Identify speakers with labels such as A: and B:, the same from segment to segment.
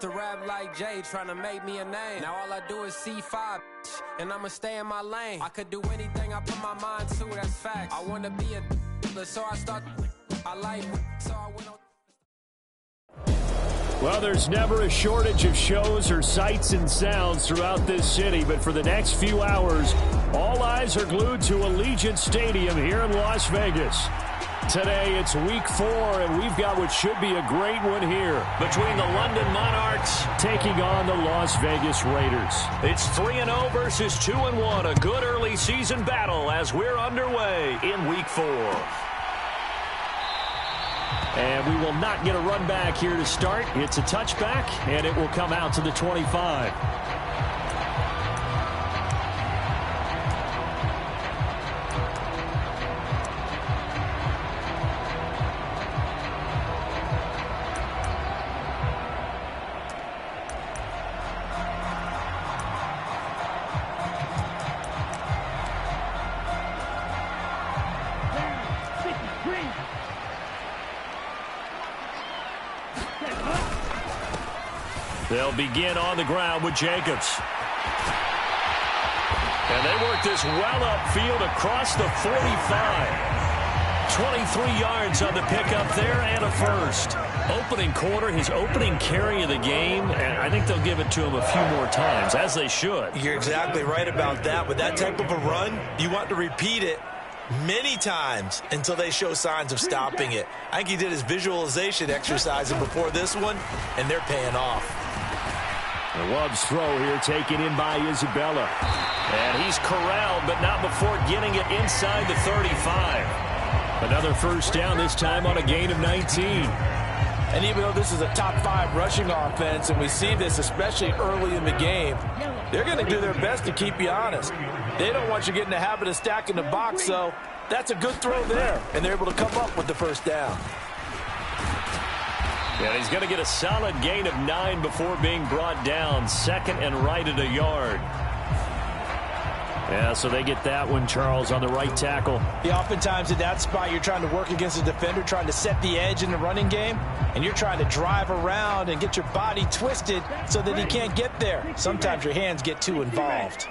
A: To rap like Jay, trying to make me a name. Now all I do is C5, and I'ma stay in my lane. I could do anything I put my mind to, that's facts. I wanna be a so I start, I like, so I went on.
B: Well, there's never a shortage of shows or sights and sounds throughout this city, but for the next few hours, all eyes are glued to Allegiant Stadium here in Las Vegas. Today, it's week 4, and we've got what should be a great one here between the London Monarchs taking on the Las Vegas Raiders. It's 3-0 versus 2-1, a good early season battle as we're underway in week 4. And we will not get a run back here to start. It's a touchback, and it will come out to the 25. They'll begin on the ground with Jacobs. And they work this well upfield across the 45. 23 yards on the pickup there and a first. Opening quarter, his opening carry of the game, and I think they'll give it to him a few more times, as they should.
C: You're exactly right about that. With that type of a run, you want to repeat it many times until they show signs of stopping it. I think he did his visualization exercises before this one, and they're paying off.
B: The Love's throw here taken in by Isabella. And he's corralled, but not before getting it inside the 35. Another first down, this time on a gain of 19.
D: And even though this is a top 5 rushing offense, and we see this especially early in the game, they're going to do their best to keep you honest. They don't want you getting the habit of stacking the box, so that's a good throw there. And they're able to come up with the first down.
B: And he's going to get a solid gain of 9 before being brought down. Second and right at a yard. Yeah, so they get that one, Charles, on the right tackle.
D: Yeah, oftentimes in that spot, you're trying to work against a defender, trying to set the edge in the running game, and you're trying to drive around and get your body twisted so that he can't get there. Sometimes your hands get too involved.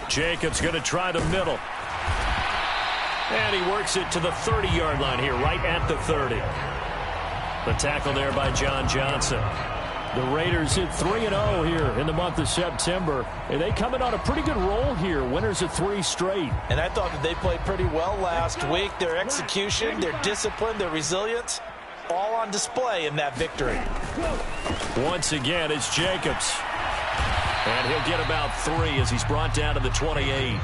B: Jacobs going to try the middle. And he works it to the 30-yard line here, right at the 30. The tackle there by John Johnson. The Raiders hit 3-0 here in the month of September. And they come in on a pretty good roll here, winners of 3 straight.
D: And I thought that they played pretty well last week. Their execution, their discipline, their resilience, all on display in that victory.
B: Once again, it's Jacobs. And he'll get about 3 as he's brought down to the 28.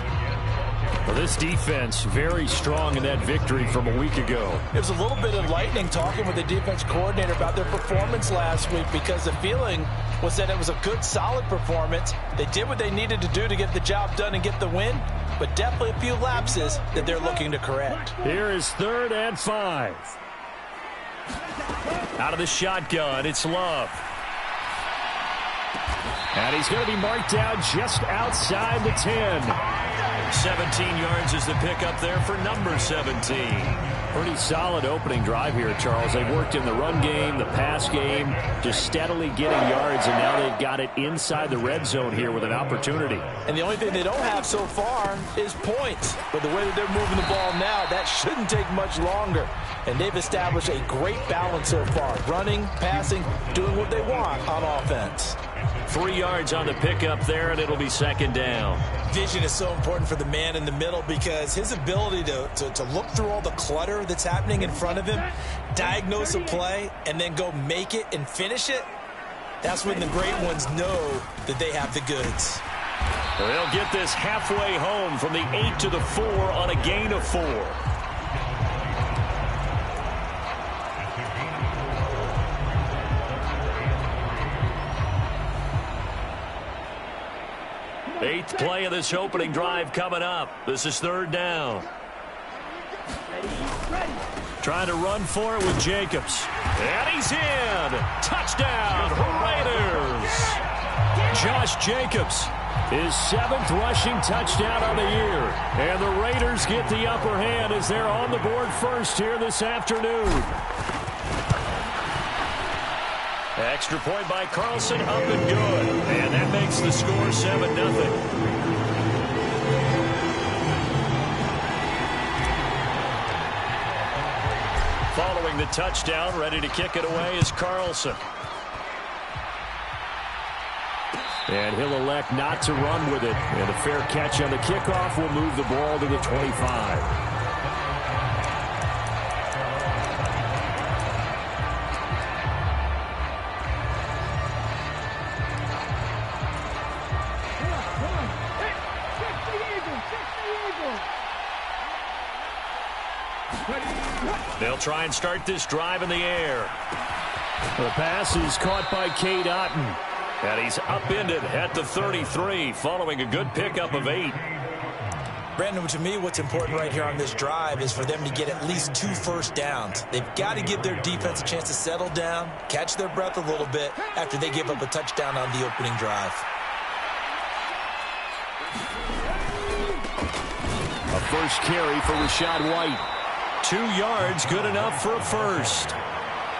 B: Well, this defense very strong in that victory from a week ago.
D: It was a little bit enlightening talking with the defense coordinator about their performance last week, because the feeling was that it was a good, solid performance. They did what they needed to do to get the job done and get the win, but definitely a few lapses that they're looking to correct.
B: Here is 3rd and 5. Out of the shotgun, it's Love. And he's going to be marked down just outside the 10. 17 yards is the pickup there for number 17. Pretty solid opening drive here, Charles. They've worked in the run game, the pass game, just steadily getting yards, and now they've got it inside the red zone here with an opportunity.
D: And the only thing they don't have so far is points. But the way that they're moving the ball now, that shouldn't take much longer. And they've established a great balance so far. Running, passing, doing what they want on offense.
B: 3 yards on the pickup there, and it'll be 2nd down.
C: Vision is so important for the man in the middle, because his ability to look through all the clutter that's happening in front of him, diagnose a play, and then go make it and finish it, that's when the great ones know that they have the goods.
B: They'll get this halfway home from the 8 to the 4 on a gain of 4. Eighth play of this opening drive coming up. This is 3rd down. Trying to run for it with Jacobs. And he's in. Touchdown, Raiders. Josh Jacobs, his 7th rushing touchdown on the year. And the Raiders get the upper hand as they're on the board first here this afternoon. Extra point by Carlson, up and good. And that makes the score 7-0. Following the touchdown, ready to kick it away is Carlson. And he'll elect not to run with it. And a fair catch on the kickoff will move the ball to the 25. They'll try and start this drive in the air. The pass is caught by Cade Otton. And he's upended at the 33 following a good pickup of 8.
C: Brandon, to me, what's important right here on this drive is for them to get at least 2 first downs. They've got to give their defense a chance to settle down, catch their breath a little bit after they give up a touchdown on the opening drive.
B: A first carry for Rachaad White. 2 yards, good enough for a first.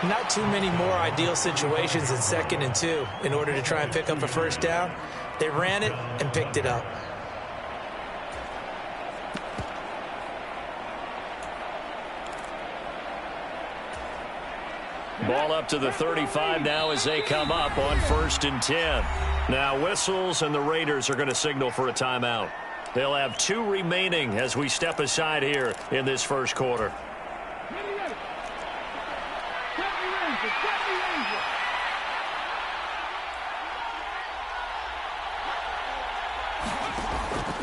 C: Not too many more ideal situations in 2nd and 2 in order to try and pick up a first down. They ran it and picked it up.
B: Ball up to the 35 now as they come up on 1st and 10. Now whistles and the Raiders are going to signal for a timeout. They'll have 2 remaining as we step aside here in this first quarter.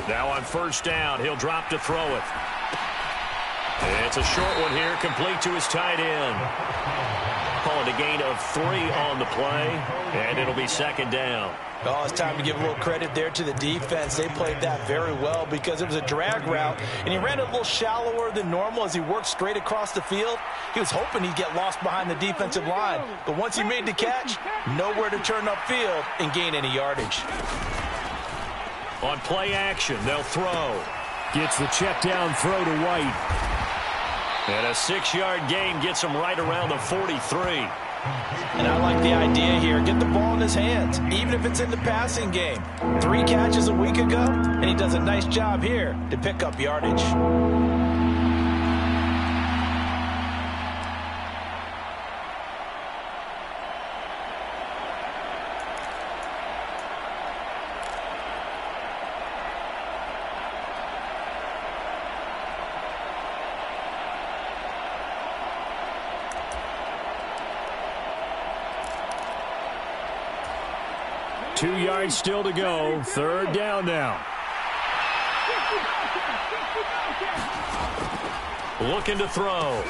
B: Now on 1st down, he'll drop to throw it. It's a short one here, complete to his tight end. Calling a gain of 3 on the play, and it'll be 2nd down.
C: Oh, it's time to give a little credit there to the defense. They played that very well because it was a drag route, and he ran a little shallower than normal as he worked straight across the field. He was hoping he'd get lost behind the defensive line, but once he made the catch, nowhere to turn upfield and gain any yardage.
B: On play action, they'll throw. Gets the check down throw to White. And a 6-yard gain gets him right around the 43.
C: And I like the idea here. Get the ball in his hands, even if it's in the passing game. 3 catches a week ago, and he does a nice job here to pick up yardage.
B: Two yards still to go. 3rd down now. Looking to throw.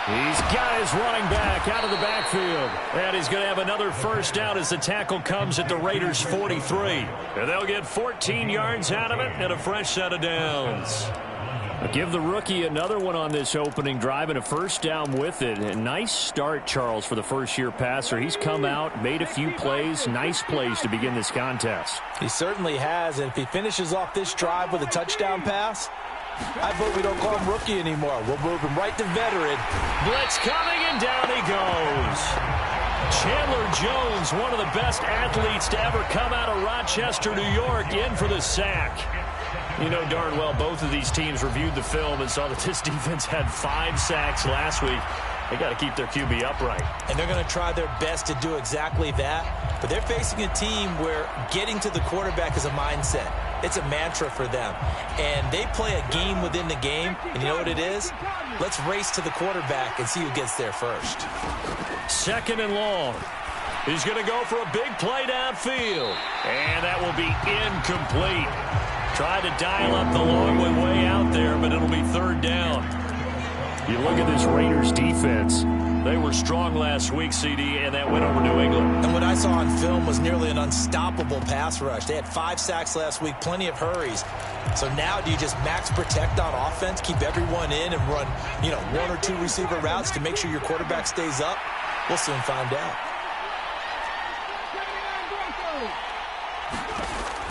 B: He's got his running back out of the backfield. And he's going to have another first down as the tackle comes at the Raiders' 43. And they'll get 14 yards out of it and a fresh set of downs. Give the rookie another one on this opening drive and a first down with it. A nice start, Charles, for the first-year passer. He's come out, made a few plays, nice plays to begin this contest.
C: He certainly has, and if he finishes off this drive with a touchdown pass, I vote we don't call him rookie anymore. We'll move him right to veteran.
B: Blitz coming, and down he goes. Chandler Jones, one of the best athletes to ever come out of Rochester, New York, in for the sack. You know darn well both of these teams reviewed the film and saw that this defense had 5 sacks last week. They got to keep their QB upright.
C: And they're going to try their best to do exactly that. But they're facing a team where getting to the quarterback is a mindset. It's a mantra for them. And they play a game within the game. And you know what it is? Let's race to the quarterback and see who gets there first.
B: 2nd and long. He's going to go for a big play downfield. And that will be incomplete. Tried to dial up the long way out there, but it'll be 3rd down. You look at this Raiders defense. They were strong last week, CD, and that went over New England.
C: And what I saw on film was nearly an unstoppable pass rush. They had 5 sacks last week, plenty of hurries. So now do you just max protect on offense, keep everyone in, and run, 1 or 2 receiver routes to make sure your quarterback stays up? We'll soon find out.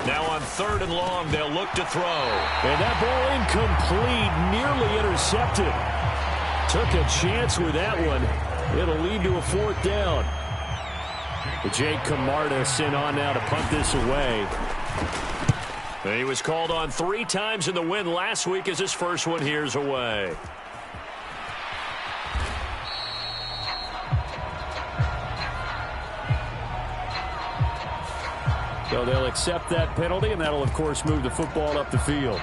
B: Now on 3rd and long, they'll look to throw. And that ball incomplete, nearly intercepted. Took a chance with that one. It'll lead to a 4th down. Jake Camardas in on now to punt this away. He was called on 3 times in the win last week as his first one here's away. So they'll accept that penalty, and that'll, of course, move the football up the field.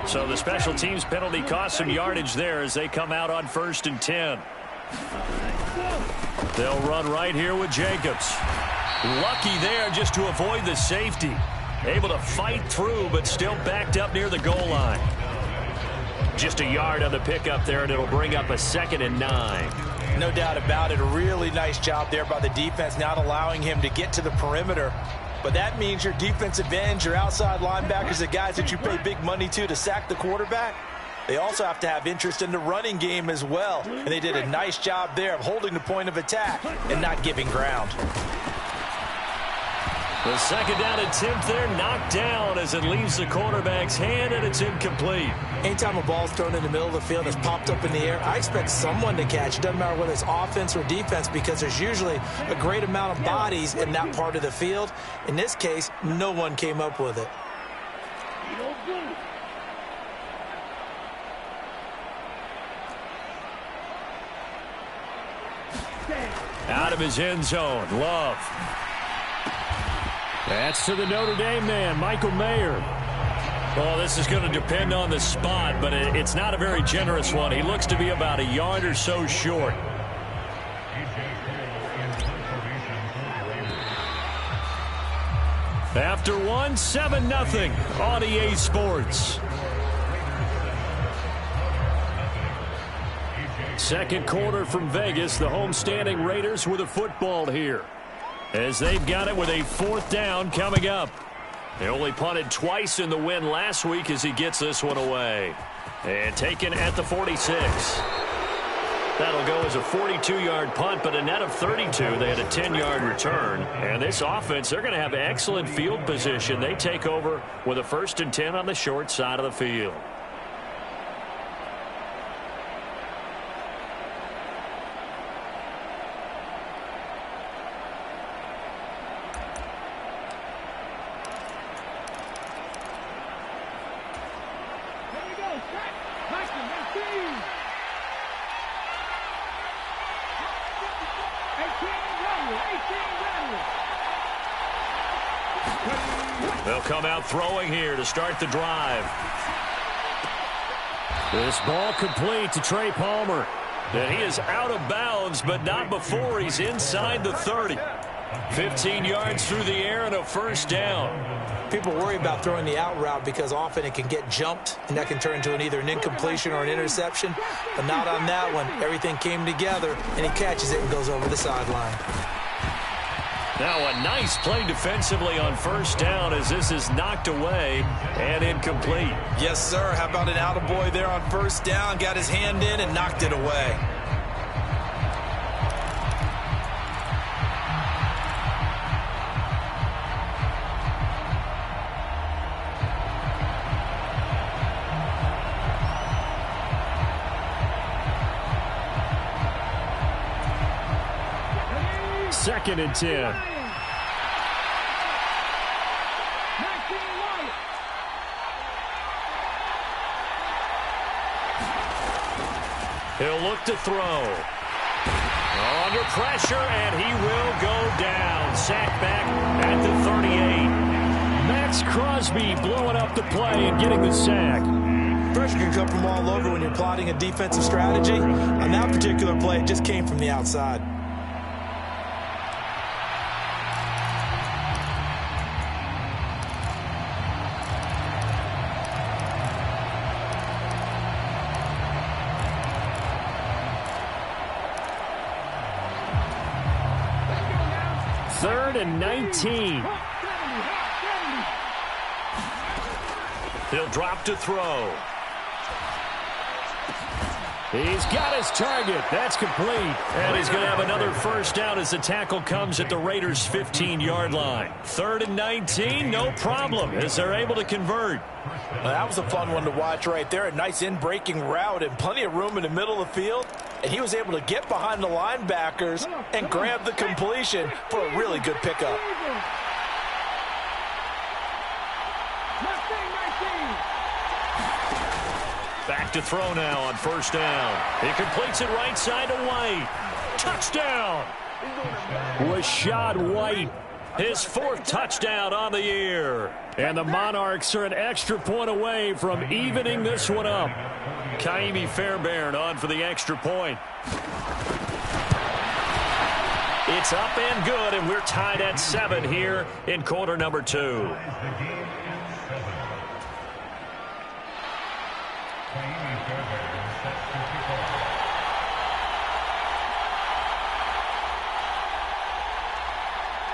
B: So the special teams penalty cost some yardage there as they come out on 1st and 10. They'll run right here with Jacobs. Lucky there just to avoid the safety. Able to fight through, but still backed up near the goal line. Just a yard on the pickup there, and it'll bring up a 2nd and 9.
C: No doubt about it. A really nice job there by the defense, not allowing him to get to the perimeter. But that means your defensive ends, your outside linebackers, the guys that you pay big money to sack the quarterback, they also have to have interest in the running game as well. And they did a nice job there of holding the point of attack and not giving ground.
B: The 2nd down attempt there knocked down as it leaves the quarterback's hand, and it's incomplete.
C: Anytime a ball's thrown in the middle of the field and it's popped up in the air, I expect someone to catch. It doesn't matter whether it's offense or defense, because there's usually a great amount of bodies in that part of the field. In this case, no one came up with it.
B: Out of his end zone, Love. That's to the Notre Dame man, Michael Mayer. Well, this is going to depend on the spot, but it's not a very generous one. He looks to be about a yard or so short. After 1, 7-0 on EA Sports. Second quarter from Vegas, the homestanding Raiders with a football here, as they've got it with a 4th down coming up. They only punted twice in the win last week as he gets this one away. And taken at the 46. That'll go as a 42-yard punt, but a net of 32. They had a 10-yard return. And this offense, they're going to have excellent field position. They take over with a 1st and 10 on the short side of the field. They'll come out throwing here to start the drive. This ball complete to Trey Palmer. And he is out of bounds, but not before he's inside the 30. 15 yards through the air and a 1st down.
C: People worry about throwing the out route because often it can get jumped, and that can turn into either an incompletion or an interception. But not on that one. Everything came together, and he catches it and goes over the sideline.
B: Now a nice play defensively on 1st down as this is knocked away and incomplete.
C: Yes, sir. How about an attaboy there on 1st down? Got his hand in and knocked it away.
B: Second and 10. He'll look to throw. Under pressure, and he will go down. Sacked back at the 38. Max Crosby blowing up the play and getting the sack.
C: Pressure can come from all over when you're plotting a defensive strategy. On that particular play, it just came from the outside.
B: And 19. He'll drop to throw. He's got his target. That's complete. And he's going to have another first down as the tackle comes at the Raiders' 15-yard line. 3rd and 19, no problem, as they're able to convert.
D: Well, that was a fun one to watch right there. A nice in-breaking route and plenty of room in the middle of the field. And he was able to get behind the linebackers and grab the completion for a really good pickup.
B: Back to throw now on first down. He completes it right side to White. Touchdown! Rashad White, his 4th touchdown on the year. And the Monarchs are an extra point away from evening this one up. Kaimi Fairbairn on for the extra point. It's up and good, and we're tied at 7 here in quarter number 2.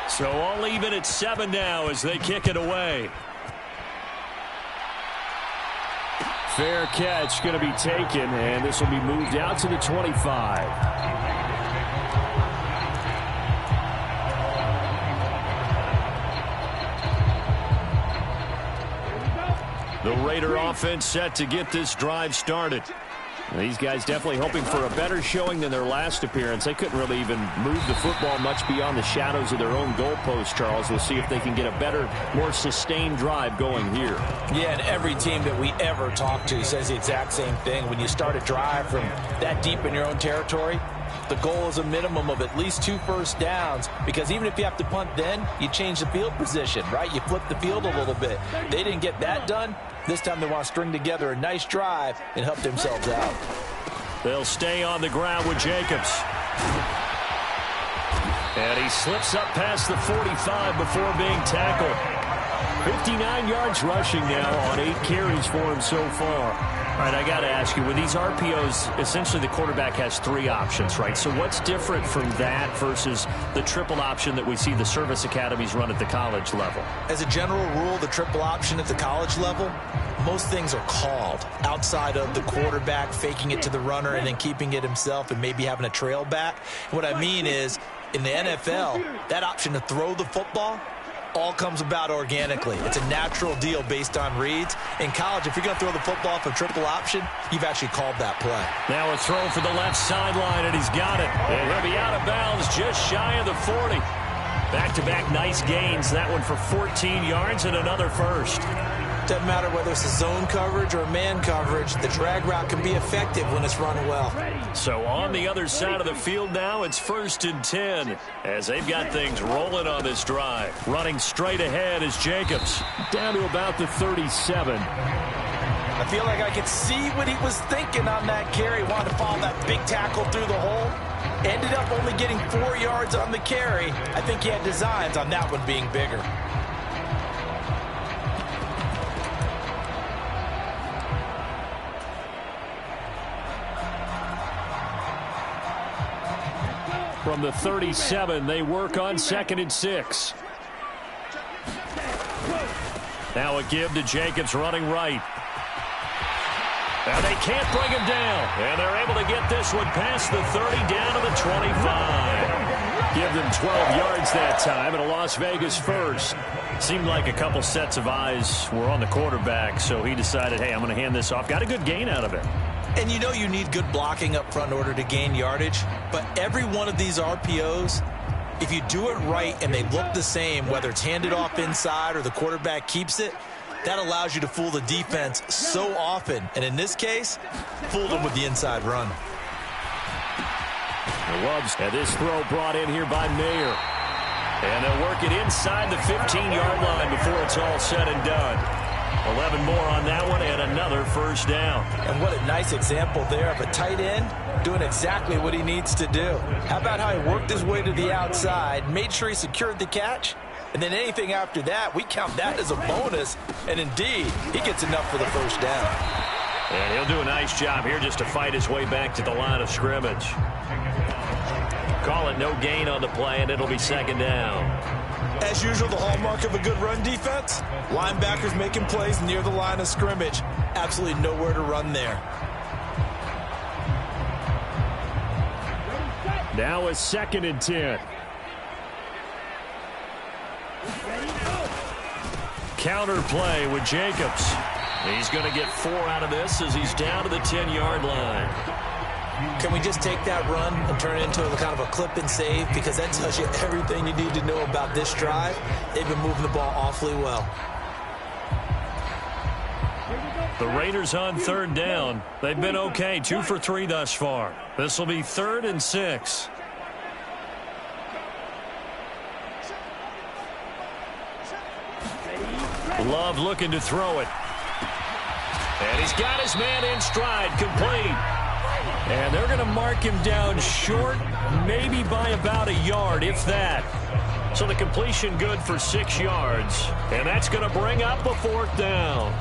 B: So all even at 7 now as they kick it away. Fair catch going to be taken, and this will be moved out to the 25. The Raider offense set to get this drive started. These guys definitely hoping for a better showing than their last appearance. They couldn't really even move the football much beyond the shadows of their own goalpost, Charles. We'll see if they can get a better, more sustained drive going here.
D: Yeah, and every team that we ever talk to says the exact same thing. When you start a drive from that deep in your own territory, the goal is a minimum of at least 2 first downs, because even if you have to punt then, you change the field position, right? You flip the field a little bit. They didn't get that done. This time they want to string together a nice drive and help themselves out.
B: They'll stay on the ground with Jacobs. And he slips up past the 45 before being tackled. 59 yards rushing now on 8 carries for him so far. All right, I got to ask you, with these RPOs, essentially the quarterback has 3 options, right? So what's different from that versus the triple option that we see the service academies run at the college level?
C: As a general rule, the triple option at the college level, most things are called outside of the quarterback faking it to the runner and then keeping it himself and maybe having a trail back. What I mean is, in the NFL, that option to throw the football all comes about organically. It's a natural deal based on reads. In college, if you're going to throw the football for triple option, you've actually called that play.
B: Now a throw for the left sideline, and he's got it. And he'll be out of bounds just shy of the 40. Back-to-back nice gains. That one for 14 yards and another first.
C: Doesn't matter whether it's a zone coverage or man coverage, the drag route can be effective when it's run well.
B: So on the other side of the field now, it's 1st and 10 as they've got things rolling on this drive. Running straight ahead is Jacobs, down to about the 37.
D: I feel like I could see what he was thinking on that carry. Wanted to follow that big tackle through the hole. Ended up only getting 4 yards on the carry. I think he had designs on that one being bigger.
B: From the 37, they work on 2nd and 6. Now a give to Jacobs running right. And they can't bring him down. And they're able to get this one past the 30 down to the 25. Give them 12 yards that time and a Las Vegas first. Seemed like a couple sets of eyes were on the quarterback, so he decided, hey, I'm going to hand this off. Got a good gain out of it.
C: And you know you need good blocking up front in order to gain yardage, but every one of these RPOs, if you do it right and they look the same, whether it's handed off inside or the quarterback keeps it, that allows you to fool the defense so often. And in this case, fooled them with the inside run.
B: The Loves, and this throw brought in here by Mayer. And they'll work it inside the 15-yard line before it's all said and done. 11 more on that one and another first down.
C: And what a nice example there of a tight end doing exactly what he needs to do. How about how he worked his way to the outside, made sure he secured the catch, and then anything after that, we count that as a bonus. And indeed, he gets enough for the first down.
B: And he'll do a nice job here just to fight his way back to the line of scrimmage. Call it no gain on the play, and it'll be 2nd down.
C: As usual, the hallmark of a good run defense, linebackers making plays near the line of scrimmage. Absolutely nowhere to run there.
B: Now a 2nd and 10. Counter play with Jacobs. He's going to get 4 out of this as he's down to the 10-yard line.
C: Can we just take that run and turn it into a kind of a clip and save? Because that tells you everything you need to know about this drive. They've been moving the ball awfully well.
B: The Raiders on 3rd down. They've been okay, 2 for 3 thus far. This will be 3rd and 6. Love looking to throw it. And he's got his man in stride, complete. And they're going to mark him down short, maybe by about a yard, if that. So the completion good for 6 yards. And that's going to bring up a 4th down.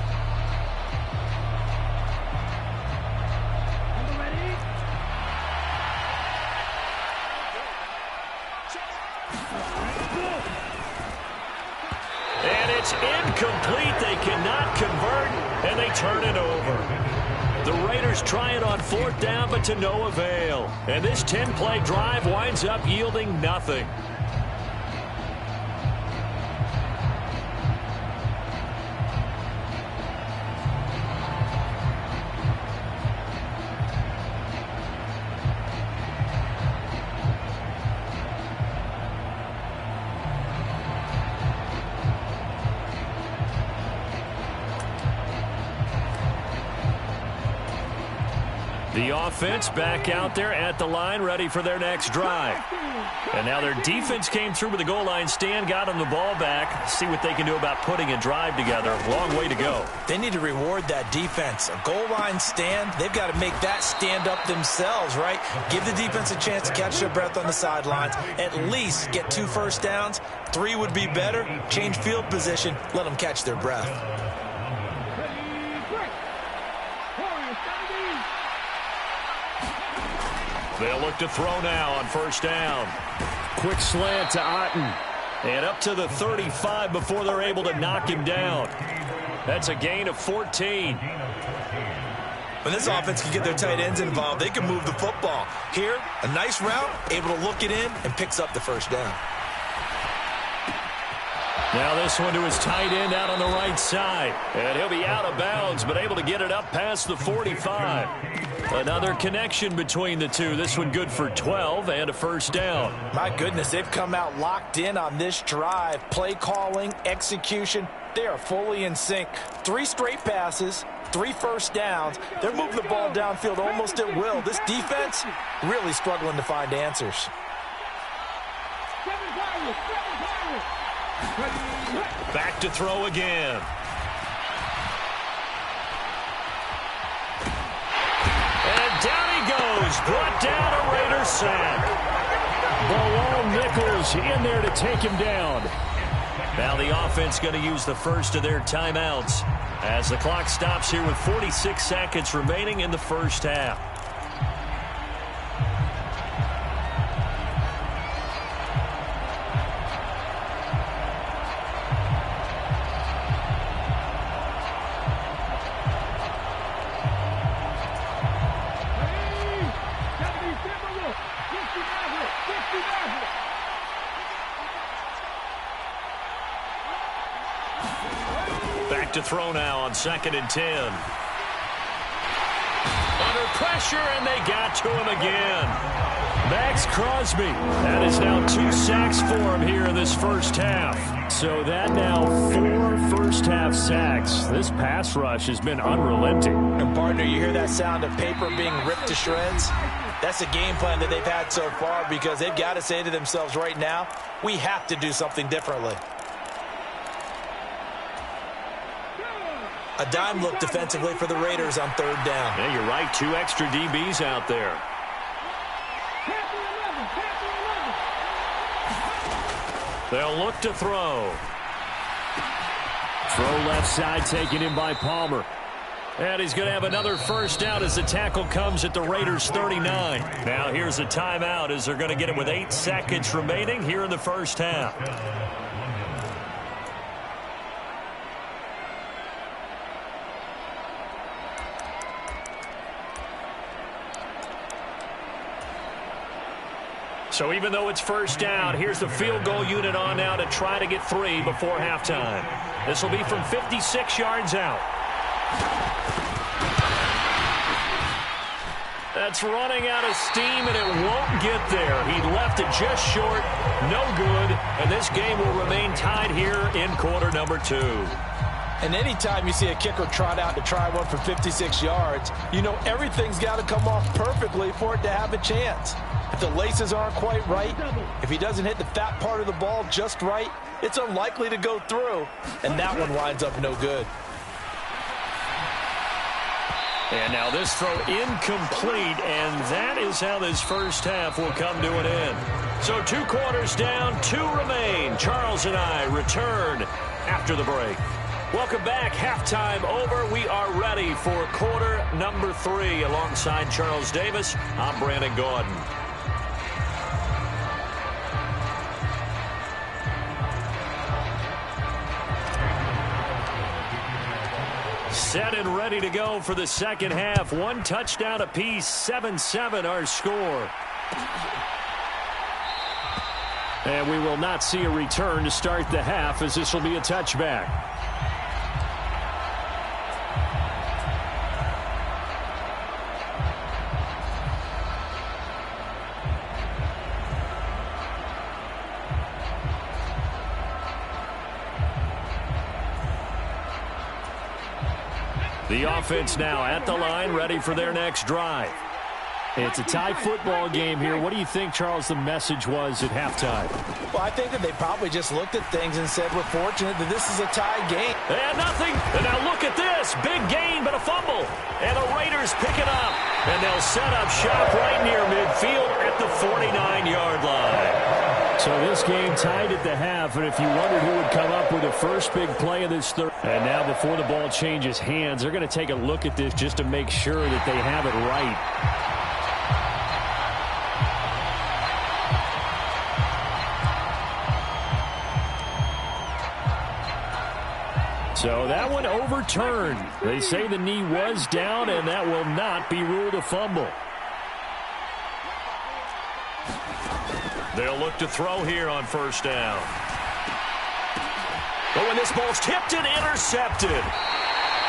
B: And it's incomplete. They cannot convert, and they turn it over. The Raiders try it on 4th down, but to no avail. And this 10-play drive winds up yielding nothing. The offense back out there at the line, ready for their next drive. And now their defense came through with the goal line stand, got them the ball back. See what they can do about putting a drive together. Long way to go.
C: They need to reward that defense. A goal line stand, they've got to make that stand up themselves, right? Give the defense a chance to catch their breath on the sidelines. At least get 2 first downs. 3 would be better. Change field position. Let them catch their breath.
B: They'll look to throw now on 1st down. Quick slant to Otten. And up to the 35 before they're able to knock him down. That's a gain of 14.
C: When this offense can get their tight ends involved, they can move the football. Here, a nice route, able to look it in, and picks up the 1st down.
B: Now this one to his tight end out on the right side. And he'll be out of bounds, but able to get it up past the 45. Another connection between the two. This one good for 12 and a 1st down.
D: My goodness, they've come out locked in on this drive. Play calling, execution, they are fully in sync. 3 straight passes, 3 first downs. They're moving the ball downfield almost at will. This defense really struggling to find answers.
B: Back to throw again. And down he goes. Brought down a Raider sack. Bilal Nichols in there to take him down. Now the offense going to use the first of their timeouts as the clock stops here with 46 seconds remaining in the 1st half. To throw now on 2nd and 10. Under pressure, and they got to him again. Max Crosby. That is now 2 sacks for him here in this 1st half. So that now 4 first-half sacks. This pass rush has been unrelenting.
D: And partner, you hear that sound of paper being ripped to shreds? That's a game plan that they've had so far because they've got to say to themselves right now, we have to do something differently.
C: A dime look defensively for the Raiders on 3rd down.
B: Yeah, you're right. 2 extra DBs out there. They'll look to throw. Throw left side taken in by Palmer. And he's going to have another 1st down as the tackle comes at the Raiders' 39. Now here's a timeout as they're going to get it with 8 seconds remaining here in the 1st half. So even though it's first down, here's the field goal unit on now to try to get 3 before halftime. This will be from 56 yards out. That's running out of steam, and it won't get there. He left it just short, no good, and this game will remain tied here in quarter number 2.
C: And anytime you see a kicker trot out to try one for 56 yards, you know everything's got to come off perfectly for it to have a chance. If the laces aren't quite right, if he doesn't hit the fat part of the ball just right, it's unlikely to go through, and that one winds up no good.
B: And now this throw incomplete, and that is how this first half will come to an end. So 2 quarters down, 2 remain. Charles and I return after the break. Welcome back. Halftime over. We are ready for quarter number 3. Alongside Charles Davis, I'm Brandon Gordon. Set and ready to go for the second half. 1 touchdown apiece, 7-7 our score. And we will not see a return to start the half, as this will be a touchback. The offense now at the line, ready for their next drive. It's a tie football game here. What do you think, Charles, the message was at halftime?
C: Well, I think that they probably just looked at things and said, we're fortunate that this is a tie game.
B: And nothing. And now look at this. Big gain, but a fumble. And the Raiders pick it up. And they'll set up shop right near midfield at the 49-yard line. So this game tied at the half, and if you wondered who would come up with the first big play of this third. And now before the ball changes hands, they're going to take a look at this just to make sure that they have it right. So that one overturned. They say the knee was down, and that will not be ruled a fumble. They'll look to throw here on first down. But when this ball's tipped and intercepted,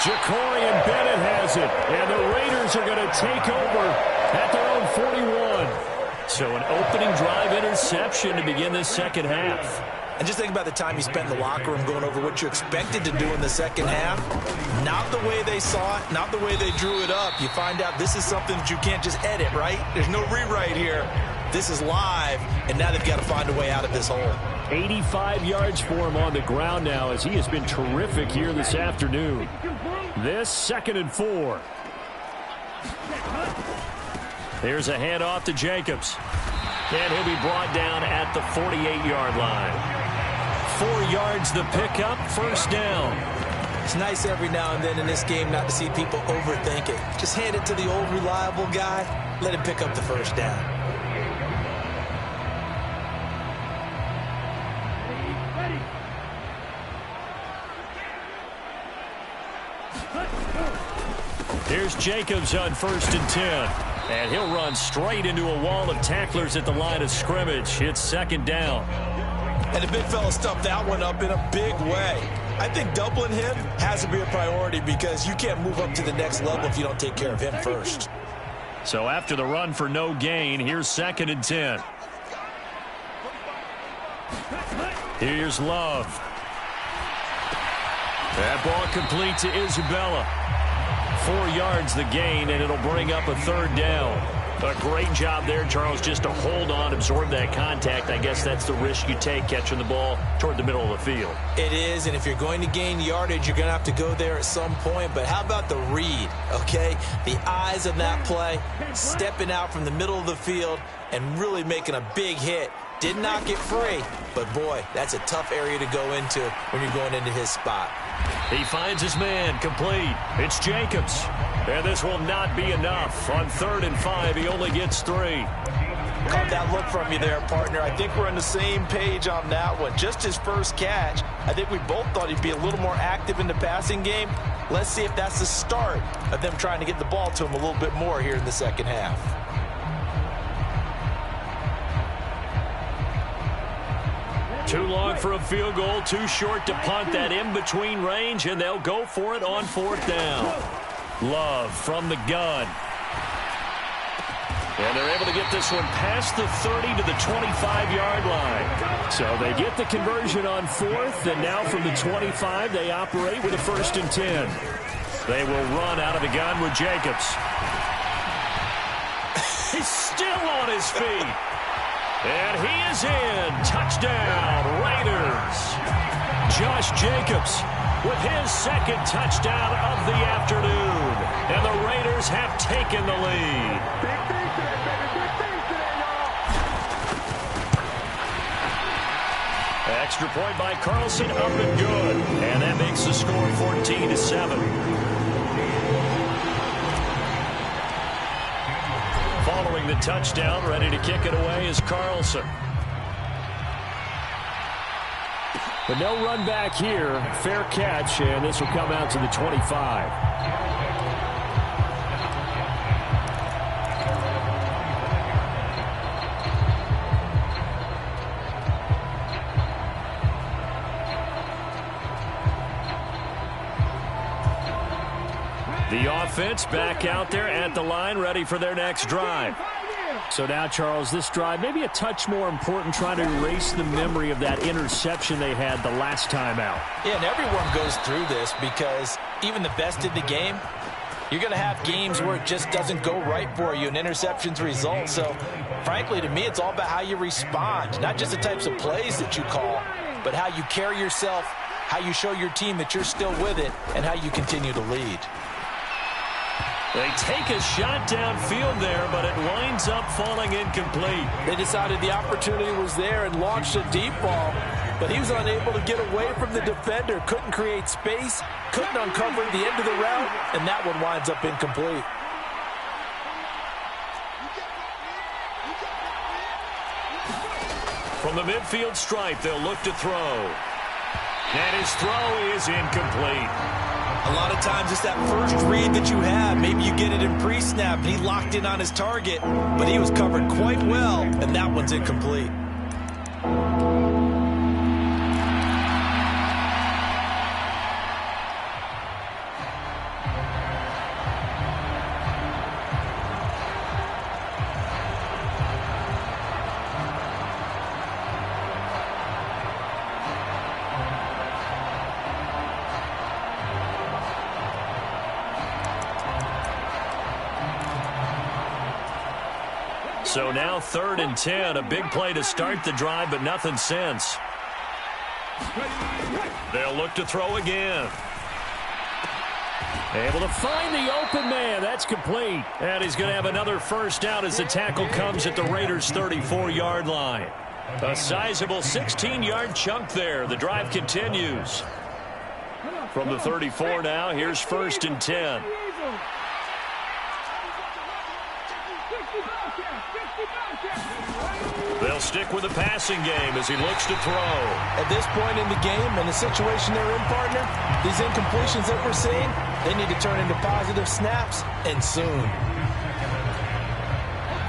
B: Jacorian Bennett has it, and the Raiders are going to take over at their own 41. So an opening drive interception to begin this second half.
C: And just think about the time you spent in the locker room going over what you expected to do in the second half. Not the way they saw it, not the way they drew it up. You find out this is something that you can't just edit, right? There's no rewrite here. This is live, and now they've got to find a way out of this hole.
B: 85 yards for him on the ground now, as he has been terrific here this afternoon. This 2nd and 4. Here's a handoff to Jacobs. And he'll be brought down at the 48-yard line. 4 yards the pickup, first down.
C: It's nice every now and then in this game not to see people overthink it. Just hand it to the old reliable guy, let him pick up the first down.
B: Here's Jacobs on 1st and 10. And he'll run straight into a wall of tacklers at the line of scrimmage. It's 2nd down.
C: And the big fella stuffed that one up in a big way. I think doubling him has to be a priority because you can't move up to the next level if you don't take care of him first.
B: So after the run for no gain, here's 2nd and 10. Here's Love. That ball complete to Isabella. 4 yards the gain, and it'll bring up a 3rd down. A great job there, Charles, just to hold on, absorb that contact. I guess that's the risk you take catching the ball toward the middle of the field.
C: It is, and if you're going to gain yardage, you're going to have to go there at some point. But how about the read, okay? The eyes of that play, stepping out from the middle of the field and really making a big hit. Did not get free, but boy, that's a tough area to go into when you're going into his spot.
B: He finds his man, complete. It's Jacobs. And this will not be enough. On 3rd and 5, he only gets 3.
C: Caught that look from you there, partner. I think we're on the same page on that one. Just his first catch. I think we both thought he'd be a little more active in the passing game. Let's see if that's the start of them trying to get the ball to him a little bit more here in the second half.
B: Too long for a field goal, too short to punt. That in-between range, and they'll go for it on 4th down. Love from the gun. And they're able to get this one past the 30 to the 25-yard line. So they get the conversion on 4th, and now from the 25, they operate with a 1st and 10. They will run out of the gun with Jacobs. He's still on his feet. And he is in. Touchdown, Raiders. Josh Jacobs with his 2nd touchdown of the afternoon. And the Raiders have taken the lead. Extra point by Carlson, up and good. And that makes the score 14-7. Following the touchdown, ready to kick it away is Carlson. But no run back here. Fair catch, and this will come out to the 25. The offense back out there at the line, ready for their next drive. So now, Charles, this drive maybe a touch more important, trying to erase the memory of that interception they had the last time out.
C: Yeah, and everyone goes through this because even the best in the game, you're going to have games where it just doesn't go right for you and interceptions result. So, frankly, to me, it's all about how you respond, not just the types of plays that you call, but how you carry yourself, how you show your team that you're still with it, and how you continue to lead.
B: They take a shot downfield there, but it winds up falling incomplete.
D: They decided the opportunity was there and launched a deep ball, but he was unable to get away from the defender, couldn't create space, couldn't uncover the end of the route, and that one winds up incomplete.
B: From the midfield stripe, they'll look to throw. And his throw is incomplete.
C: A lot of times it's that first read that you have. Maybe you get it in pre-snap, and he locked in on his target, but he was covered quite well, and that one's incomplete.
B: So now 3rd and 10, a big play to start the drive, but nothing since. They'll look to throw again. Able to find the open man. That's complete. And he's going to have another 1st down as the tackle comes at the Raiders' 34-yard line. A sizable 16-yard chunk there. The drive continues. From the 34 now, here's 1st and 10. They'll stick with the passing game as he looks to throw.
C: At this point in the game and the situation they're in, partner, these incompletions that we're seeing, they need to turn into positive snaps, and soon.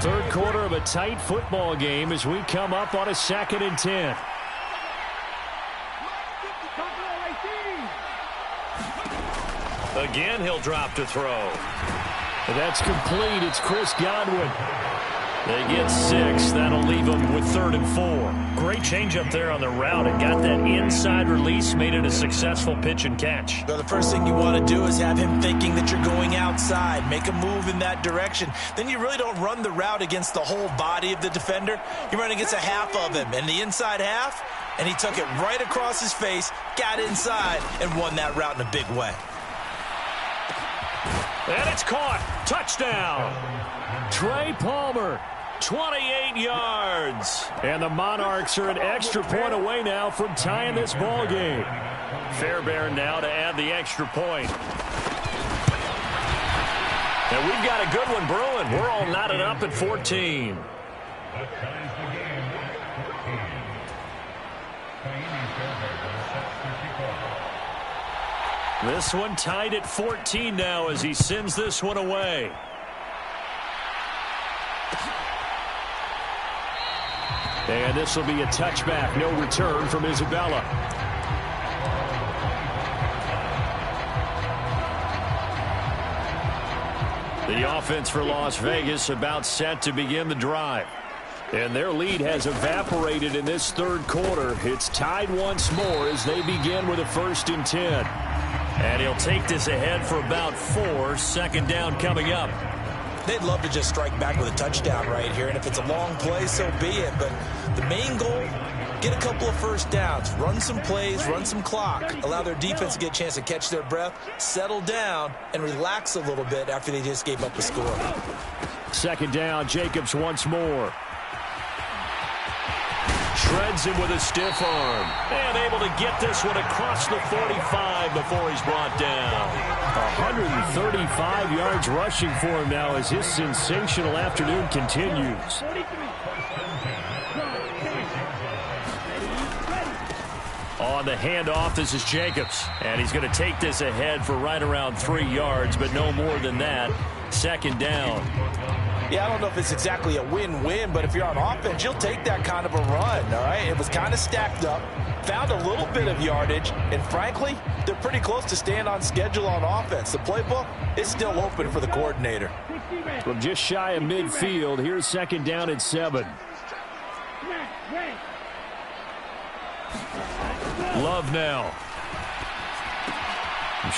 B: 3rd quarter of a tight football game as we come up on a 2nd and 10. Again, he'll drop to throw. That's complete. It's Chris Godwin. They get 6. That'll leave them with 3rd and 4. Great change up there on the route and got that inside release, made it a successful pitch and catch.
C: Well, the first thing you want to do is have him thinking that you're going outside, make a move in that direction. Then you really don't run the route against the whole body of the defender. You run against a half of him, and the inside half, and he took it right across his face, got inside, and won that route in a big way.
B: And it's caught. Touchdown. Trey Palmer. 28 yards. And the Monarchs are an extra point away now from tying this ball game. Fairbairn now to add the extra point. And we've got a good one brewing. We're all knotted up at 14. This one tied at 14 now as he sends this one away. And this will be a touchback. No return from Isabella. The offense for Las Vegas about set to begin the drive. And their lead has evaporated in this third quarter. It's tied once more as they begin with a 1st and 10. And he'll take this ahead for about 4. Second down coming up.
C: They'd love to just strike back with a touchdown right here. And if it's a long play, so be it. But the main goal, get a couple of first downs. Run some plays, run some clock. Allow their defense to get a chance to catch their breath, settle down, and relax a little bit after they just gave up a score.
B: Second down, Jacobs once more. Shreds him with a stiff arm. And able to get this one across the 45 before he's brought down. 135 yards rushing for him now as his sensational afternoon continues. On the handoff, this is Jacobs. And he's going to take this ahead for right around 3 yards, but no more than that. Second down.
D: Yeah, I don't know if it's exactly a win-win, but if you're on offense, you'll take that kind of a run, all right? It was kind of stacked up, found a little bit of yardage, and frankly, they're pretty close to staying on schedule on offense. The playbook is still open for the coordinator.
B: From just shy of midfield, here's second down at 7. Love now.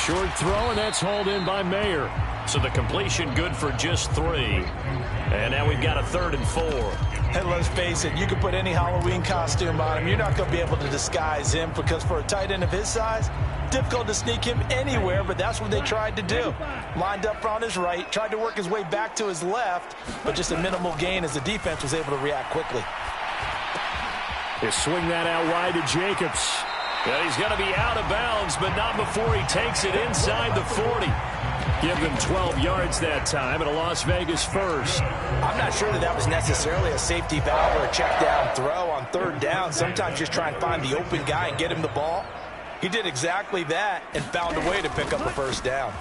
B: Short throw, and that's hauled in by Mayer. So the completion good for just 3. And now we've got a 3rd and 4.
C: And let's face it, you can put any Halloween costume on him. You're not going to be able to disguise him because for a tight end of his size, difficult to sneak him anywhere, but that's what they tried to do. Lined up on his right, tried to work his way back to his left, but just a minimal gain as the defense was able to react quickly.
B: They swing that out wide to Jacobs. And he's going to be out of bounds, but not before he takes it inside the 40. Give him 12 yards that time and a Las Vegas first.
C: I'm not sure that was necessarily a safety valve or a check down throw on 3rd down. Sometimes just try and find the open guy and get him the ball. He did exactly that and found a way to pick up a 1st down.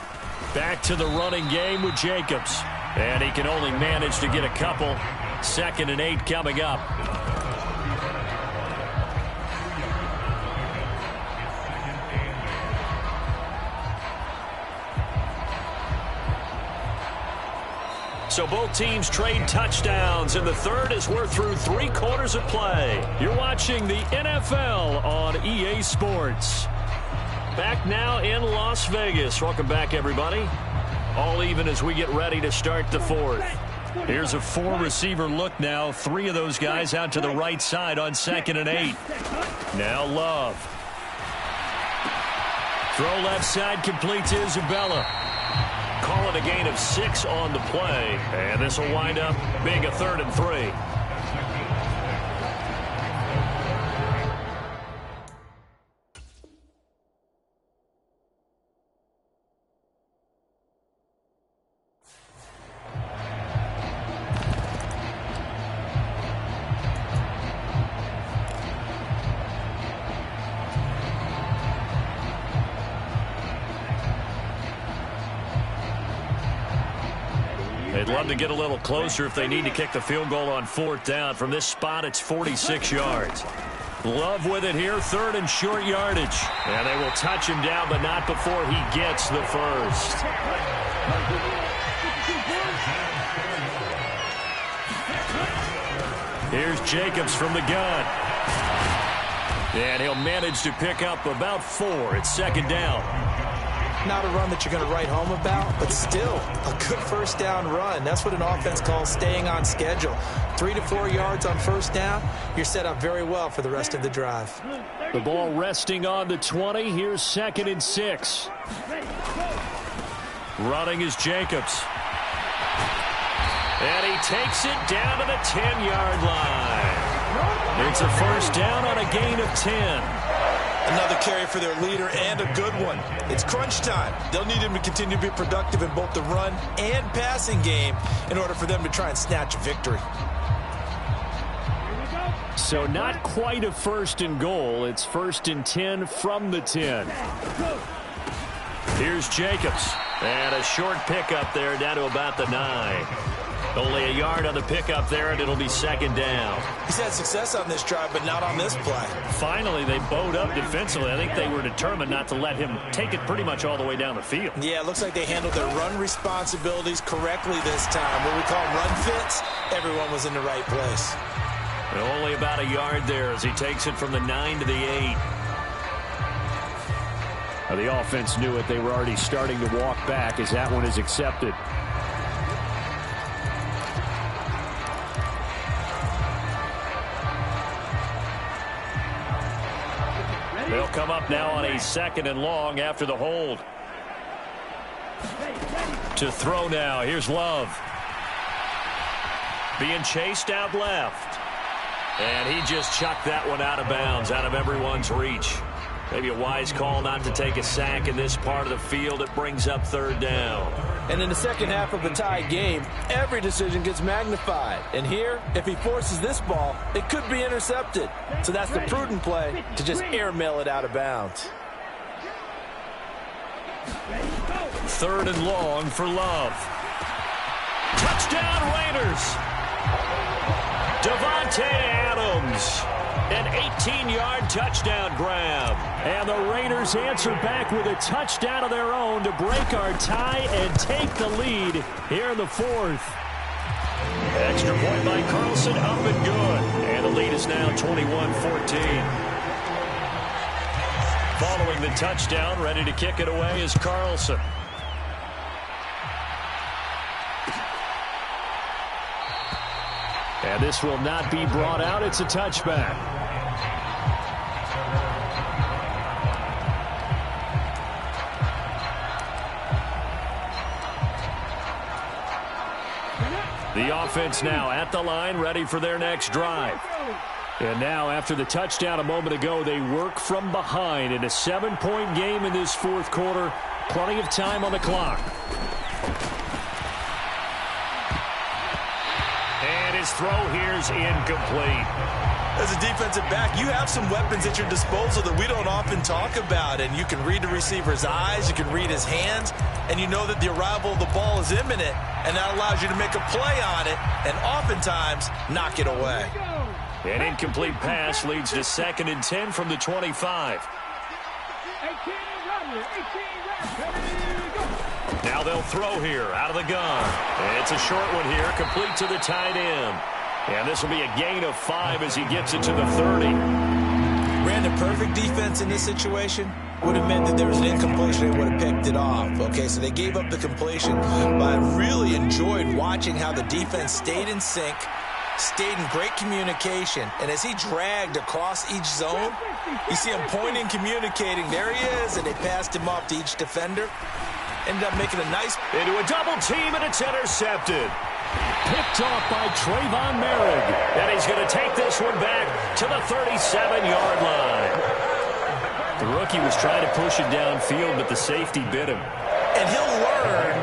B: Back to the running game with Jacobs. And he can only manage to get a couple. 2nd and 8 coming up. So both teams trade touchdowns, and the third as we're through 3 quarters of play. You're watching the NFL on EA Sports. Back now in Las Vegas. Welcome back, everybody. All even as we get ready to start the 4th. Here's a 4-receiver look now. 3 of those guys out to the right side on 2nd and 8. Now Love. Throw left side complete to Isabella. Call it a gain of 6 on the play. And this will wind up being a 3rd and 3. They'd love to get a little closer if they need to kick the field goal on 4th down. From this spot, it's 46 yards. Love with it here, 3rd and short yardage. And they will touch him down, but not before he gets the first. Here's Jacobs from the gun. And he'll manage to pick up about 4. It's 2nd down.
C: Not a run that you're going to write home about, but still a good 1st down run. That's what an offense calls staying on schedule. 3 to 4 yards on 1st down, you're set up very well for the rest of the drive.
B: The ball resting on the 20. Here's 2nd and 6. Running is Jacobs. And he takes it down to the 10-yard line. It's a 1st down on a gain of 10.
C: Another carry for their leader and a good one. It's crunch time. They'll need him to continue to be productive in both the run and passing game in order for them to try and snatch a victory.
B: So not quite a 1st and goal. It's 1st and 10 from the 10. Here's Jacobs. And a short pickup there down to about the 9. Only a yard on the pickup there, and it'll be second down.
C: He's had success on this drive, but not on this play.
B: Finally, they bowed up defensively. I think they were determined not to let him take it pretty much all the way down the field.
C: Yeah, it looks like they handled their run responsibilities correctly this time. What we call run fits, everyone was in the right place.
B: And only about a yard there as he takes it from the 9 to the 8. Now, the offense knew it. They were already starting to walk back as that one is accepted. They'll come up now on a second and long after the hold. To throw now. Here's Love. Being chased out left. And he just chucked that one out of bounds, out of everyone's reach. Maybe a wise call not to take a sack in this part of the field. It brings up third down.
D: And in the second half of a tied game, every decision gets magnified. And here, if he forces this ball, it could be intercepted. So that's the prudent play, to just airmail it out of bounds.
B: Third and long for Love. Touchdown Raiders. Devontae Adams. An 18-yard touchdown grab. And the Raiders answer back with a touchdown of their own to break our tie and take the lead here in the fourth. Extra point by Carlson, up and good. And the lead is now 21-14. Following the touchdown, ready to kick it away is Carlson. And this will not be brought out. It's a touchback. The offense now at the line, ready for their next drive. And now, after the touchdown a moment ago, they work from behind in a 7-point game in this fourth quarter. Plenty of time on the clock. And his throw here's incomplete.
C: As a defensive back, you have some weapons at your disposal that we don't often talk about. And you can read the receiver's eyes, you can read his hands, and you know that the arrival of the ball is imminent. And that allows you to make a play on it and oftentimes knock it away.
B: An incomplete pass leads to 2nd and 10 from the 25. Now they'll throw here out of the gun. It's a short one here, complete to the tight end. And this will be a gain of 5 as he gets it to the 30.
C: Ran the perfect defense in this situation. Would have meant that there was an incompletion. They would have picked it off. Okay, so they gave up the completion. But I really enjoyed watching how the defense stayed in sync, stayed in great communication. And as he dragged across each zone, you see him pointing, communicating. There he is, and they passed him off to each defender. Ended up making a nice...
B: Into a double team, and it's intercepted. Picked off by Trayvon Merrick. And he's going to take this one back to the 37-yard line. The rookie was trying to push it downfield, but the safety bit him.
C: And he'll learn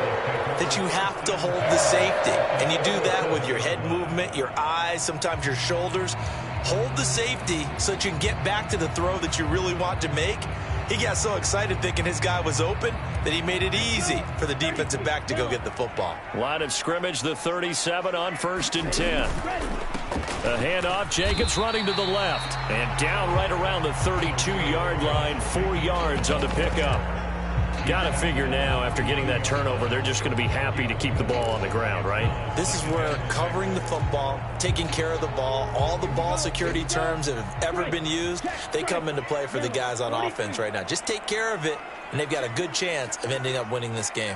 C: that you have to hold the safety. And you do that with your head movement, your eyes, sometimes your shoulders. Hold the safety so that you can get back to the throw that you really want to make. He got so excited thinking his guy was open that he made it easy for the defensive back to go get the football.
B: Line of scrimmage, the 37 on 1st and 10. A handoff, Jacobs running to the left. And down right around the 32-yard line, 4 yards on the pickup. Got to figure now, after getting that turnover, they're just going to be happy to keep the ball on the ground, right?
C: This is where covering the football, taking care of the ball, all the ball security terms that have ever been used, they come into play for the guys on offense right now. Just take care of it, and they've got a good chance of ending up winning this game.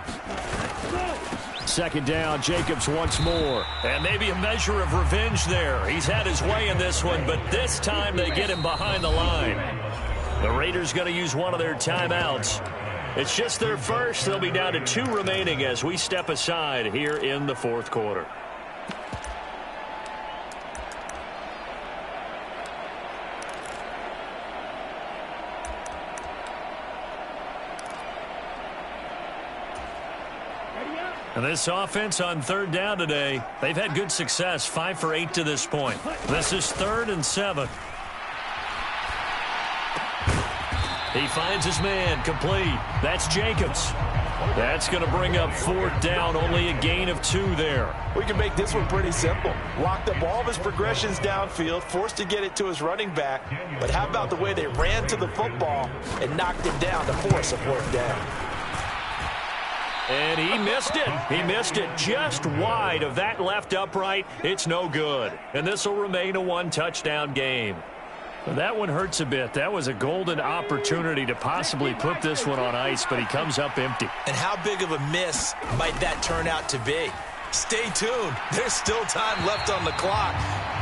B: 2nd down, Jacobs once more. And maybe a measure of revenge there. He's had his way in this one, but this time they get him behind the line. The Raiders going to use one of their timeouts. It's just their first. They'll be down to 2 remaining as we step aside here in the fourth quarter. And this offense on 3rd down today, they've had good success, 5 for 8 to this point. This is 3rd and 7. He finds his man, complete. That's Jacobs. That's going to bring up 4th down, only a gain of 2 there.
D: We can make this one pretty simple. Locked up all of his progressions downfield, forced to get it to his running back. But how about the way they ran to the football and knocked him down to force a 4th down?
B: And he missed it. He missed it just wide of that left upright. It's no good. And this will remain a 1-touchdown game. Well, that one hurts a bit. That was a golden opportunity to possibly put this one on ice, but he comes up empty.
C: And how big of a miss might that turn out to be? Stay tuned. There's still time left on the clock.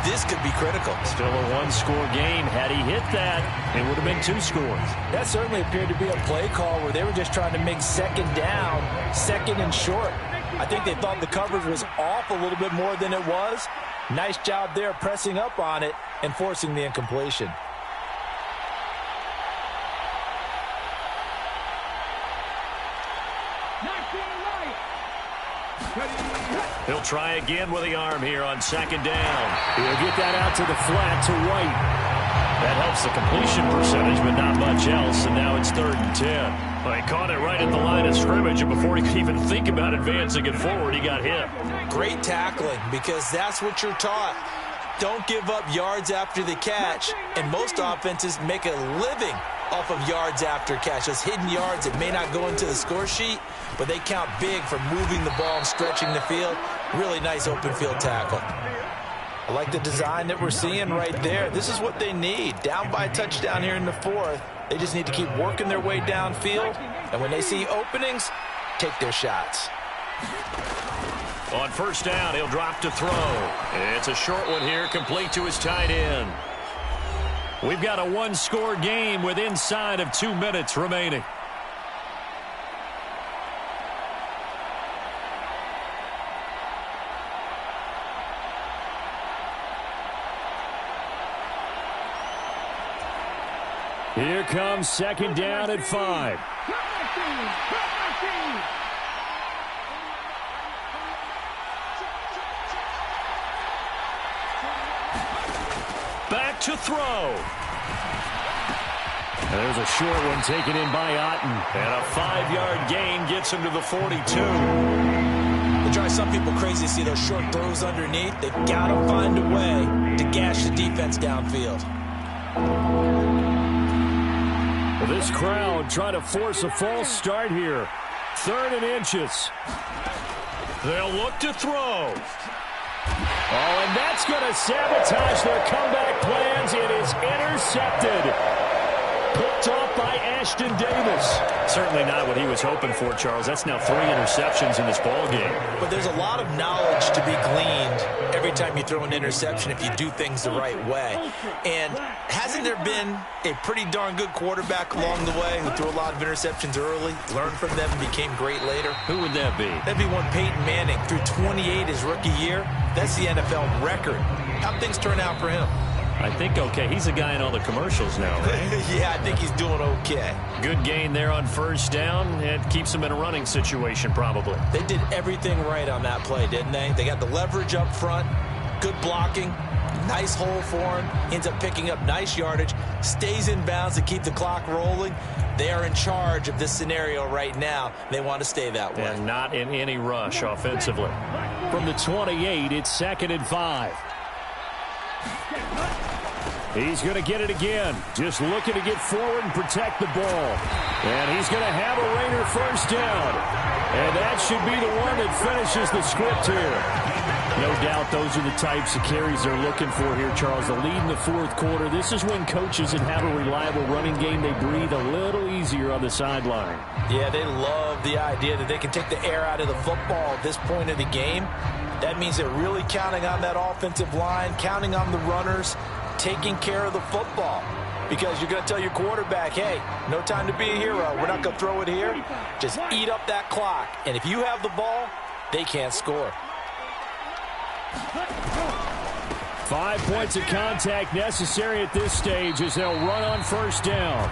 C: This could be critical.
B: Still a 1-score game. Had he hit that, it would have been 2 scores.
D: That certainly appeared to be a play call where they were just trying to make 2nd down, 2nd and short. I think they thought the coverage was off a little bit more than it was. Nice job there pressing up on it and forcing the incompletion.
B: He'll try again with the arm here on 2nd down. He'll get that out to the flat to White. That helps the completion percentage, but not much else, and now it's 3rd and 10. Well, he caught it right at the line of scrimmage, and before he could even think about advancing it forward, he got hit.
C: Great tackling, because that's what you're taught. Don't give up yards after the catch, and most offenses make a living off of yards after catch. Those hidden yards that may not go into the score sheet, but they count big for moving the ball and stretching the field. Really nice open field tackle.
D: I like the design that we're seeing right there. This is what they need. Down by a touchdown here in the 4th. They just need to keep working their way downfield, and when they see openings, take their shots.
B: On 1st down, he'll drop to throw. It's a short one here, complete to his tight end. We've got a 1-score game with inside of 2 minutes remaining. Here comes 2nd down at 5. Back to throw. And there's a short one taken in by Otten. And a 5-yard gain gets him to the 42.
C: They drive some people crazy to see those short throws underneath. They've got to find a way to gash the defense downfield.
B: Well, this crowd trying to force a false start here. 3rd and inches. They'll look to throw. Oh, and that's going to sabotage their comeback plans. It is intercepted. Picked off by Ashton Davis. Certainly not what he was hoping for, Charles. That's now 3 interceptions in this ball game.
C: But there's a lot of knowledge to be gleaned every time you throw an interception if you do things the right way. And hasn't there been a pretty darn good quarterback along the way who threw a lot of interceptions early, learned from them, and became great later?
B: Who would that be?
C: That'd be one Peyton Manning. Threw 28 his rookie year. That's the NFL record. How'd things turn out for him?
B: I think okay. He's a guy in all the commercials now, right?
C: Yeah, I think he's doing okay.
B: Good gain there on 1st down. It keeps him in a running situation probably.
C: They did everything right on that play, didn't they? They got the leverage up front, good blocking, nice hole for him, ends up picking up nice yardage, stays in bounds to keep the clock rolling. They are in charge of this scenario right now. They want to stay that way.
B: And not in any rush offensively. From the 28, it's 2nd and 5. He's going to get it again. Just looking to get forward and protect the ball. And he's going to have a Raider 1st down. And that should be the one that finishes the script here. No doubt those are the types of carries they're looking for here, Charles. The lead in the 4th quarter. This is when coaches that have a reliable running game, they breathe a little easier on the sideline.
D: Yeah, they love the idea that they can take the air out of the football at this point of the game. That means they're really counting on that offensive line, counting on the runners, taking care of the football. Because you're going to tell your quarterback, hey, no time to be a hero. We're not going to throw it here. Just eat up that clock. And if you have the ball, they can't score.
B: 5 points of contact necessary at this stage as they'll run on 1st down.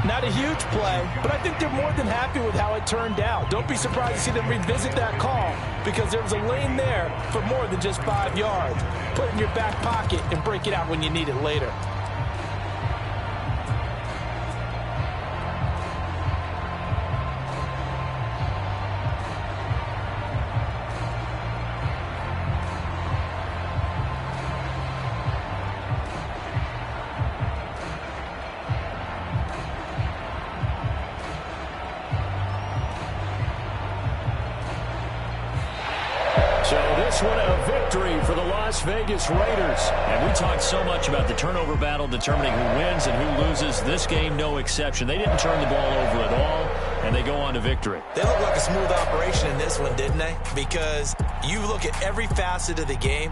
D: Not a huge play, but I think they're more than happy with how it turned out. Don't be surprised to see them revisit that call because there was a lane there for more than just 5 yards. Put it in your back pocket and break it out when you need it later.
B: So this one a victory for the Las Vegas Raiders.
E: And we talked so much about the turnover battle determining who wins and who loses. This game, no exception. They didn't turn the ball over at all, and they go on to victory.
C: They look like a smooth operation in this one, didn't they? Because you look at every facet of the game,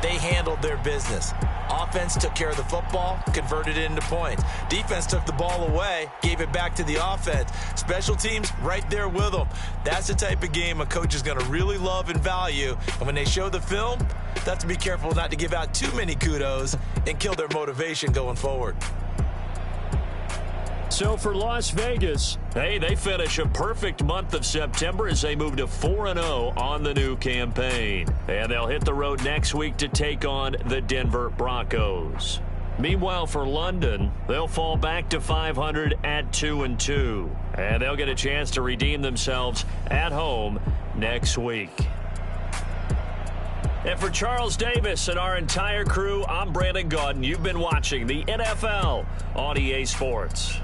C: they handled their business. Offense took care of the football, converted it into points. Defense took the ball away, gave it back to the offense. Special teams right there with them. That's the type of game a coach is going to really love and value. And when they show the film, they have to be careful not to give out too many kudos and kill their motivation going forward.
B: So for Las Vegas,
E: hey, they finish a perfect month of September as they move to 4-0 on the new campaign. And they'll hit the road next week to take on the Denver Broncos. Meanwhile, for London, they'll fall back to 500 at 2-2. And they'll get a chance to redeem themselves at home next week. And for Charles Davis and our entire crew, I'm Brandon Gaudin. You've been watching the NFL on EA Sports.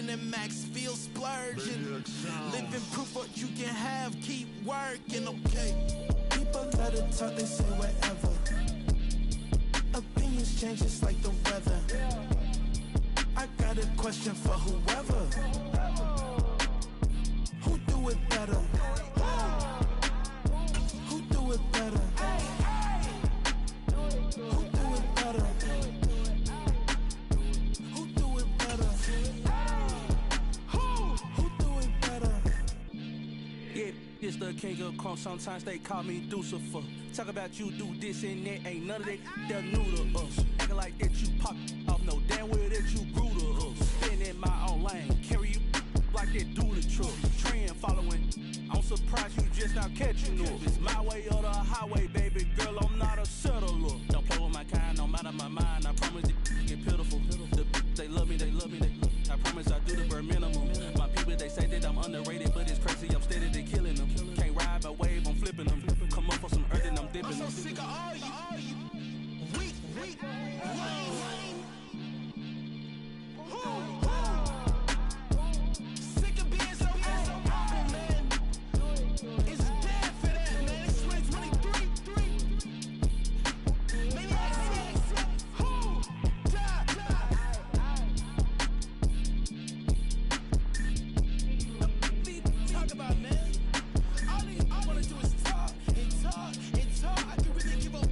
F: And max feel splurging. Living proof what you can have, keep working, okay? People let it talk, they say whatever. Opinions change just like the weather. I got a question for whoever. Who do it better? Who do it better? Who do it better? Who do it better?
G: This the king of crunk, sometimes they call me Lucifer. Talk about you do this and that, ain't none of that, they're new to us. Acting like that you pop off, no damn well that you grew to us. Been in my own lane, carry you like that do the truck. Trend following, I'm surprised you just now catching up. It's my way or the highway, baby girl, I'm not a settler. Don't play with my kind, no matter my mind, I promise it get pitiful. They love me, they love me, I promise I do the bare minimum. My people, they say that I'm underrated, but it's crazy, I'm steady, they killing them. Can't ride my wave, I'm flipping them. Come up for some earth and I'm dipping them.
F: I'm so sick of all you weak, lame. Sick of being so humble, man. It's dead for that, man. It's 2023. Maybe I see who talk about, man. All I wanna do is talk and talk and talk. I can really give up.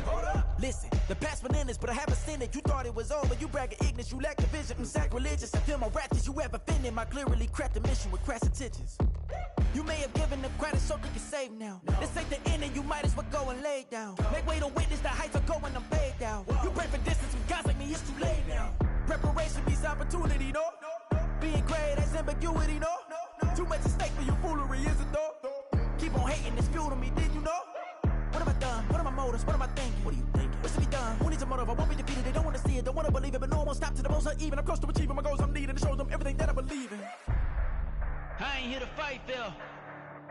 H: Hold up, listen, the past bananas, but I haven't seen it. You thought it was over, you bragging ignorance, you lack the vision, I'm sacrilegious. I feel my ratchets, you ever offended my clearly crafted mission with crass intentions. You may have given them credit so they can save now. This ain't the end and you might as well go and lay down. Make way to witness the heights are going, I'm paid down. You pray for distance from guys like me, it's too late now. Preparation means opportunity, no? Being great has ambiguity, no? Too much at stake for your foolery, is it though? Keep on hating, it's fuel to me, did you know? What have I done? What are my motives? What am I thinking? What are you thinking? What's to be done? Who needs a motive? I won't be defeated. They don't want to see it, don't want to believe it, but no one won't stop to the most uneven. I'm close to achieving my goals I'm needing to show them everything that I believe in.
I: I ain't here to fight, Phil.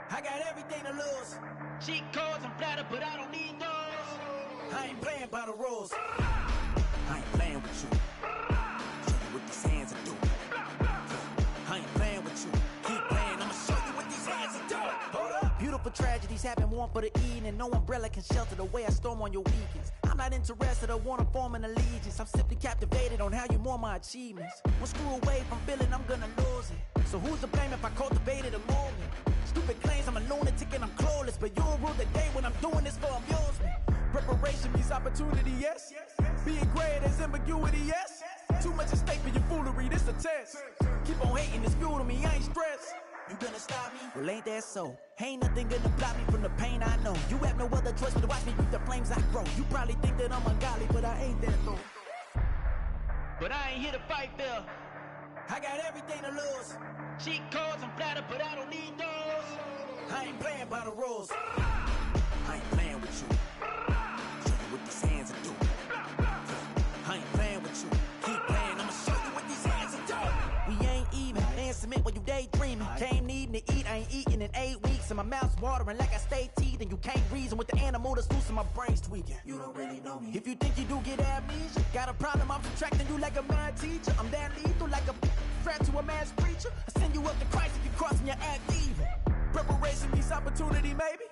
H: I got everything to lose.
I: Cheat codes, I'm flattered, but I don't need those.
H: I ain't playing by the rules. I ain't playing with you. Show you what these hands are doing. I ain't playing with you. Keep playing, I'ma show you what these hands are doing. Hold up. Beautiful tragedies happen, one for the evening. No umbrella can shelter the way I storm on your weekends. I'm not interested or wanna form an allegiance. I'm simply captivated on how you mourn my achievements. One screw away from feeling I'm gonna lose it. So who's to blame if I cultivated a moment? Stupid claims I'm a lunatic and I'm clueless, but you'll rule the day when I'm doing this for amusement. Preparation means opportunity, yes. Being great is ambiguity, yes. Too much at stake for your foolery, this a test. Keep on hating, it's fuel to me, I ain't stressed. You gonna stop me? Well, ain't that so? Ain't nothing gonna block me from the pain I know. You have no other choice but to watch me reap the flames I grow. You probably think that I'm ungodly, but I ain't that though.
I: But I ain't here to fight, Phil.
H: I got everything to lose.
I: Cheat codes, I'm flattered, but I don't need those.
H: I ain't playing by the rules. I ain't playing with you. Show you what these hands are doing. I ain't playing with you. Keep playing, I'ma show you what these hands are doing. We ain't even. They submit when you daydreaming. Came needing to eat, I ain't eating in 8 weeks. And my mouth's watering like I stay teeth. And you can't reason with the animal that's loose and my brain's tweaking. You don't really know me. If you think you do get amnesia, got a problem, I'm subtracting you like a mad teacher. I'm that lethal like a threat to a mass preacher. I send you up to Christ if you crossing your act evil. Preparation means opportunity, maybe.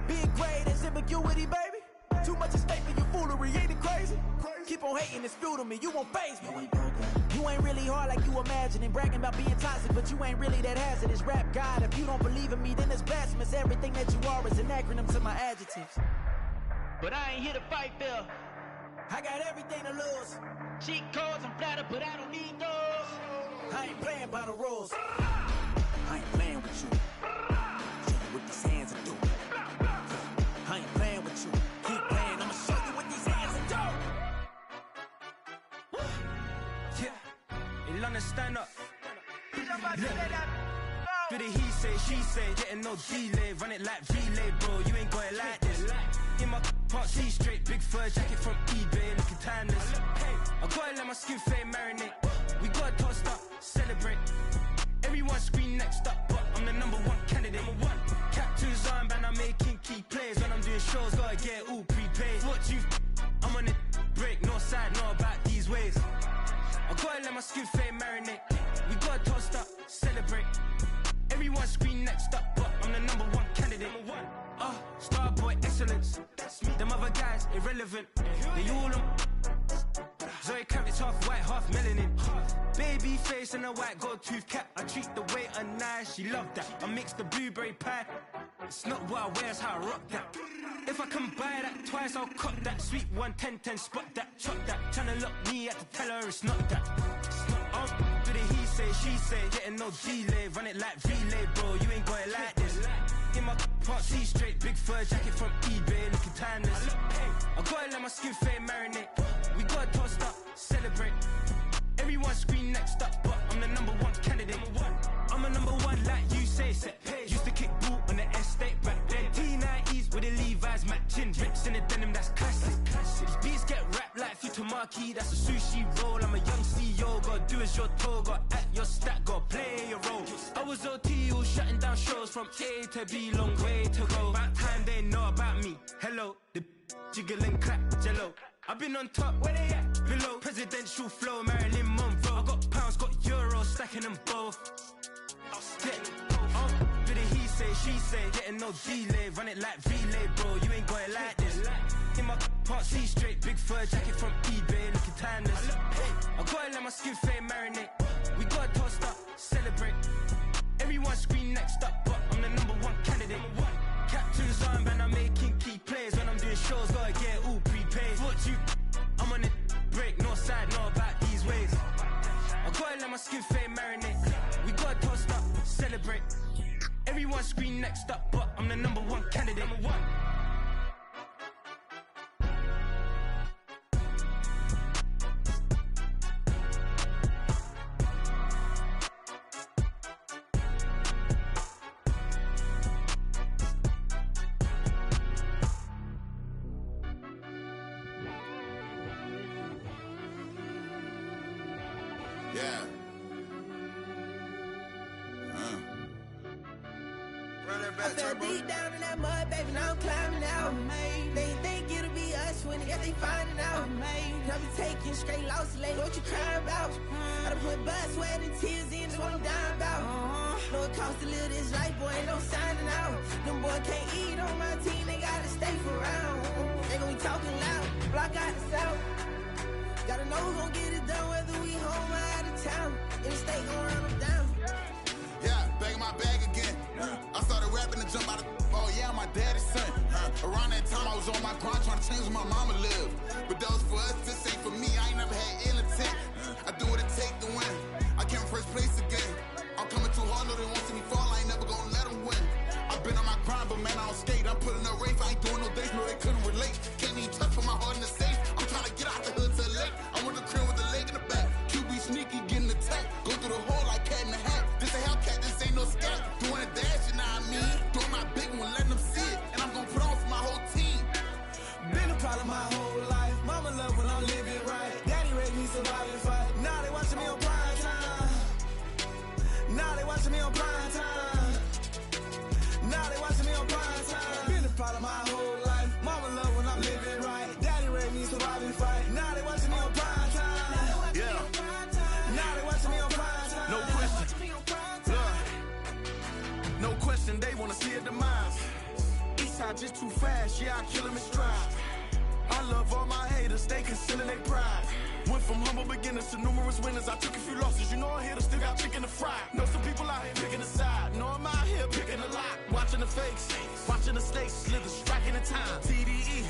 H: Being great is ambiguity, baby. Too much at stake for your foolery, ain't it crazy? Keep on hating, it's fuel to me, you won't faze me. You ain't really hard like you imagining. Bragging about being toxic, but you ain't really that hazardous. Rap God, if you don't believe in me, then it's blasphemous. Everything that you are is an acronym to my adjectives.
I: But I ain't here to fight, Phil.
H: I got everything to lose.
I: Cheat codes, I'm flattered, but I don't need those.
H: I ain't playing by the rules. I ain't playing with you. Show you what these hands are doing. I ain't playing
G: In London, stand up. Do the he say, she say, getting no delay. Run it like relay, bro, you ain't got it like this. In my can't see straight, big fur jacket from eBay, looking timeless. I gotta let my skin fade marinate. We gotta toast up, celebrate. Everyone scream next up, but I'm the number one candidate. Captain's armband, I'm making key plays. When I'm doing shows, gotta get it all prepaid. What you I'm on it, break, no side, know about these ways. I gotta let my skin fade marinate. We gotta toast up, celebrate. Everyone scream next up, but I'm the number one candidate. Starboy excellence. Them other guys irrelevant. They all on. Zoe Kravitz half white, half melanin. Baby face and a white gold tooth cap. I treat the waiter nice, she love that. I mix the blueberry pie. It's not what I wear, it's how I rock that. If I can buy that twice, I'll cut that. Sweet 110, spot that, chop that. Tryna lock me at the teller, it's not that. It's not do the he say, she say, getting no delay. Run it like relay, bro, you ain't got it like this. In my can't see straight, big fur jacket from eBay, looking timeless. I gotta let my skin fade marinate. We gotta toast up, celebrate. Everyone scream next up, but I'm the number one candidate. I'm a number one like you say, set page. Used to kick boot on the estate back then. T90s with the Levi's matching. Rips in the denim, that's classic. These beats get wrapped like Futamaki, that's a sushi roll. I'm a young CEO, gotta do as you're told. Gotta act your stat, gotta play your role. I was OT, all shutting down shows from A to B, long way to go. About time they know about me. Hello, the jiggle and clap, jello. I've been on top, where they at? Below, presidential flow, Marilyn Monroe. I got pounds, got euros, stacking them both. Do the he say, she say, getting no delay. Run it like relay, bro, you ain't got it like this. In my can't see straight, big fur jacket from eBay, looking timeless. I gotta let my skin fade marinate. We gotta toast up, celebrate. Everyone scream next up, but I'm the number one candidate. Captain's armband, I'm making key plays. When I'm doing shows, gotta get it all prepaid. What you I'm on it, break, no side, know about these ways. I gotta let my skin fade marinate. We gotta toast up, celebrate. Everyone scream next up, but I'm the number one candidate.
J: Yeah.
K: I fell deep down in that mud, baby, now I'm climbing out. They think it'll be us when they finding out. I be taking straight losses, like what you crying about? I done put blood, sweat, and tears in, that's what I'm dying about. Know it costs to live this life, boy, ain't no signing out. Them boy can't eat on my team, they gotta stay for round. They gon' be talking loud, block out the south. Gotta know who gon' get it done, whether we home or out of town. In the state gon' run them down.
J: Yeah, back in my bag again. I started rapping to jump out of. Oh yeah, I'm my daddy's son. Around that time I was on my grind trying to change where my mama lived. But those for us, this ain't for me. I ain't never had ill intent. I do what it take to win. I came first place again. I'm coming too hard, no they won't see me fall. I ain't never gonna let them win. I've been on my grind, but man I don't skate. I'm putting a race. I ain't doing no days, no they couldn't relate. Can't even touch for my heart in the safe. I'm trying to get out the hood to the lake. I'm with the crib with the leg in the back. QB sneaky, getting attacked. Go through the hole like cat in the hat. This a Hellcat, this ain't no scat. Doing a dash, you know what I mean? Doing my big one, letting them see it. And I'm gonna put on for my whole team.
F: Been a problem my whole life. Mama love when I'm living right. Daddy raised me survive and fight. Now they watching me on prime time. Now they watching me on prime time. Now they watching me on prime time. Been a problem my whole life. Mama love when I'm living right. Daddy raised me survive and fight. Now they watching me on prime time.
G: Yeah.
F: Now they watching me on prime time.
G: No question. No question, they wanna see a demise. Eastside just too fast, yeah, I kill him in stride. I love all my haters, they concealing their pride. Went from humble beginners to numerous winners. I took a few losses, you know I'm here to still got chicken to fry. Know some people out here picking a side. Know I'm out here picking a lot. Watching the fakes, watching the stakes, slither, striking the time. TDE,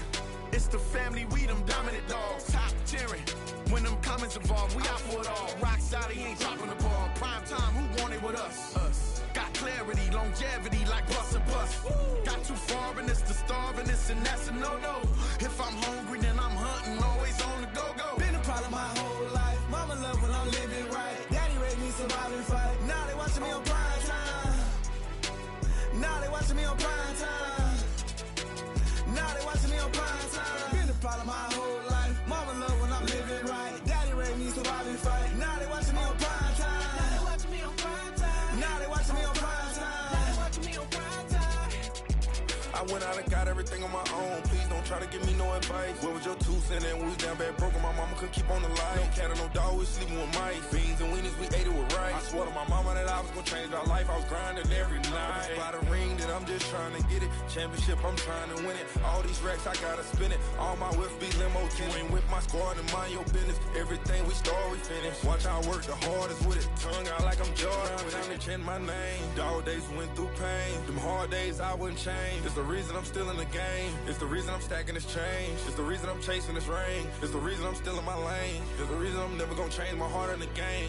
G: it's the family, we them dominant dogs. Top cheering, when them comments involved, we out for it all. Rock solid, he ain't dropping the ball. Prime time, who want it with us? Got clarity, longevity, like bust and bust. Got too far and it's the starving, this and that's a no-no. If I'm hungry, then I'm hunting, always on the go-go.
F: Been a problem my whole life. Mama love when I'm living right.
L: I went out and got everything on my own. Please don't try to give me no advice. Where was your 2 cents and we was down bad broke and my mama could keep on the line. No cat or no dog, we sleeping with mice. Beans and weenies, we ate it with rice. I swore to my mama that I was gonna change our life. I was grinding every night. By the ring that I'm just trying to get it. Championship, I'm trying to win it. All these racks, I gotta spin it. All my whips be limo tinted. Ain't with my squad and mind your business. Everything we start, we finish. Watch how I work the hardest with it. Tongue out like I'm Jordan. Without me chanting my name. Dog days went through pain. Them hard days I wouldn't change. It's the reason I'm still in the game. It's the reason I'm stacking this change. It's the reason I'm chasing this ring. It's the reason I'm still in my lane. It's the reason I'm never gonna change my heart in the game.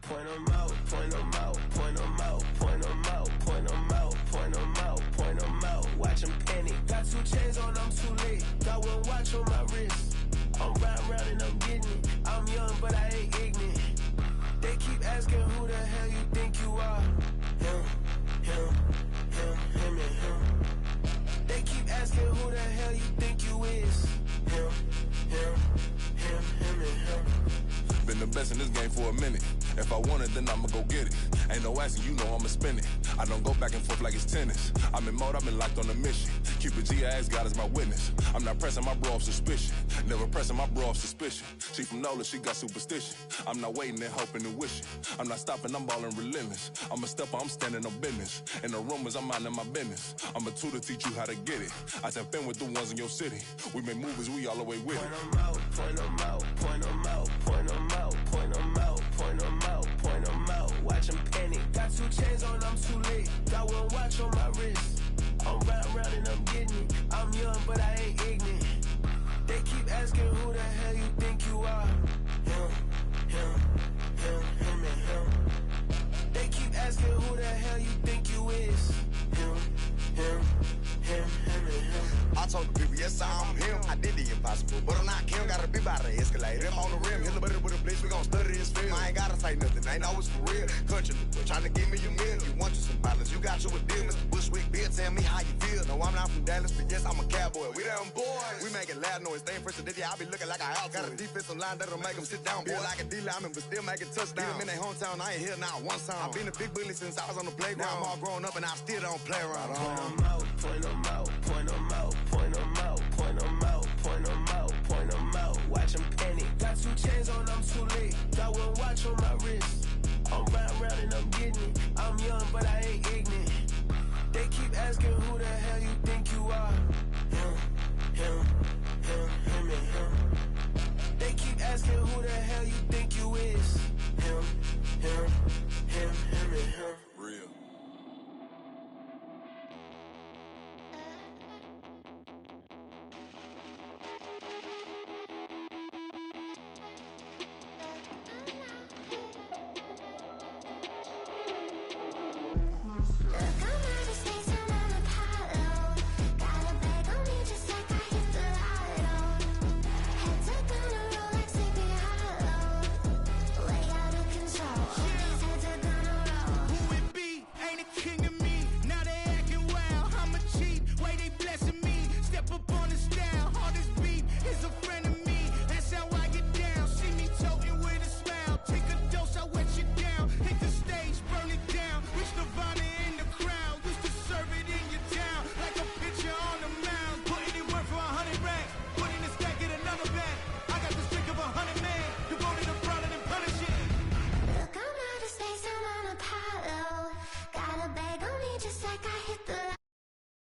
M: Point 'em out, point 'em out, point 'em out, point 'em out, point 'em out, point 'em out, point 'em out. Watch 'em panic. Got 2 chains on, I'm too late. Got 1 watch on my wrist. I'm round and I'm getting it. I'm young, but I ain't ignorant. They keep asking who the hell you think you are. Him, and him. They keep asking who the hell you think you is. Him, and him.
L: Been the best in this game for a minute. If I want it, then I'ma go get it. Ain't no asking, you know I'ma spin it. I don't go back and forth like it's tennis. I'm in mode, I've been locked on a mission. Keep it G, I ask God as my witness. I'm not pressing my bro off suspicion. Never pressing my bro off suspicion. She from Nola, she got superstition. I'm not waiting and hoping and wishing. I'm not stopping, I'm balling relentless. I'm a stepper, I'm standing on business. In the rumors, I'm minding my business. I'm a tutor, teach you how to get it. I tap in with the ones in your city. We make movies, we all the way with it.
M: Point 'em out, point 'em out, point 'em out, point 'em out, point 'em out, point 'em out. 2 chains on, I'm too lit. Got 1 watch on my wrist. I'm round and I'm getting it. I'm young, but I ain't ignorant. They keep asking who the hell you think you are. Him, and him. They keep asking who the hell you think you is. Him, and him.
N: I told the people, yes, I'm him. I did the impossible, but I'm not him. Gotta be by the escalator. Him on the rim, hit the butter with a blitz. We gon' study this film. I ain't gotta say nothing, ain't always for real. Country, trying to give me a meal. You want you some violence, you got you a deal. Mr. Bushwick, Bill, tell me how you feel. No, I'm not from Dallas, but yes, I'm a cowboy. We them boys. We making loud noise. Staying fresh to this, I be looking like a house. Got a defensive line that'll make them sit down. Feel like a D-lineman, but still making touchdowns. Them in their hometown, I ain't here not one time. I've been a big bully since I was on the playground. Now I'm all grown up and I still don't play around.
M: Point them out, point them out, point them out, point them out, point them out, point them out, point them out. Watch them panic. Got 2 chains on, I'm too late. Got 1 watch on my wrist. I'm round and I'm getting it. I'm young, but I ain't ignorant. They keep asking who the hell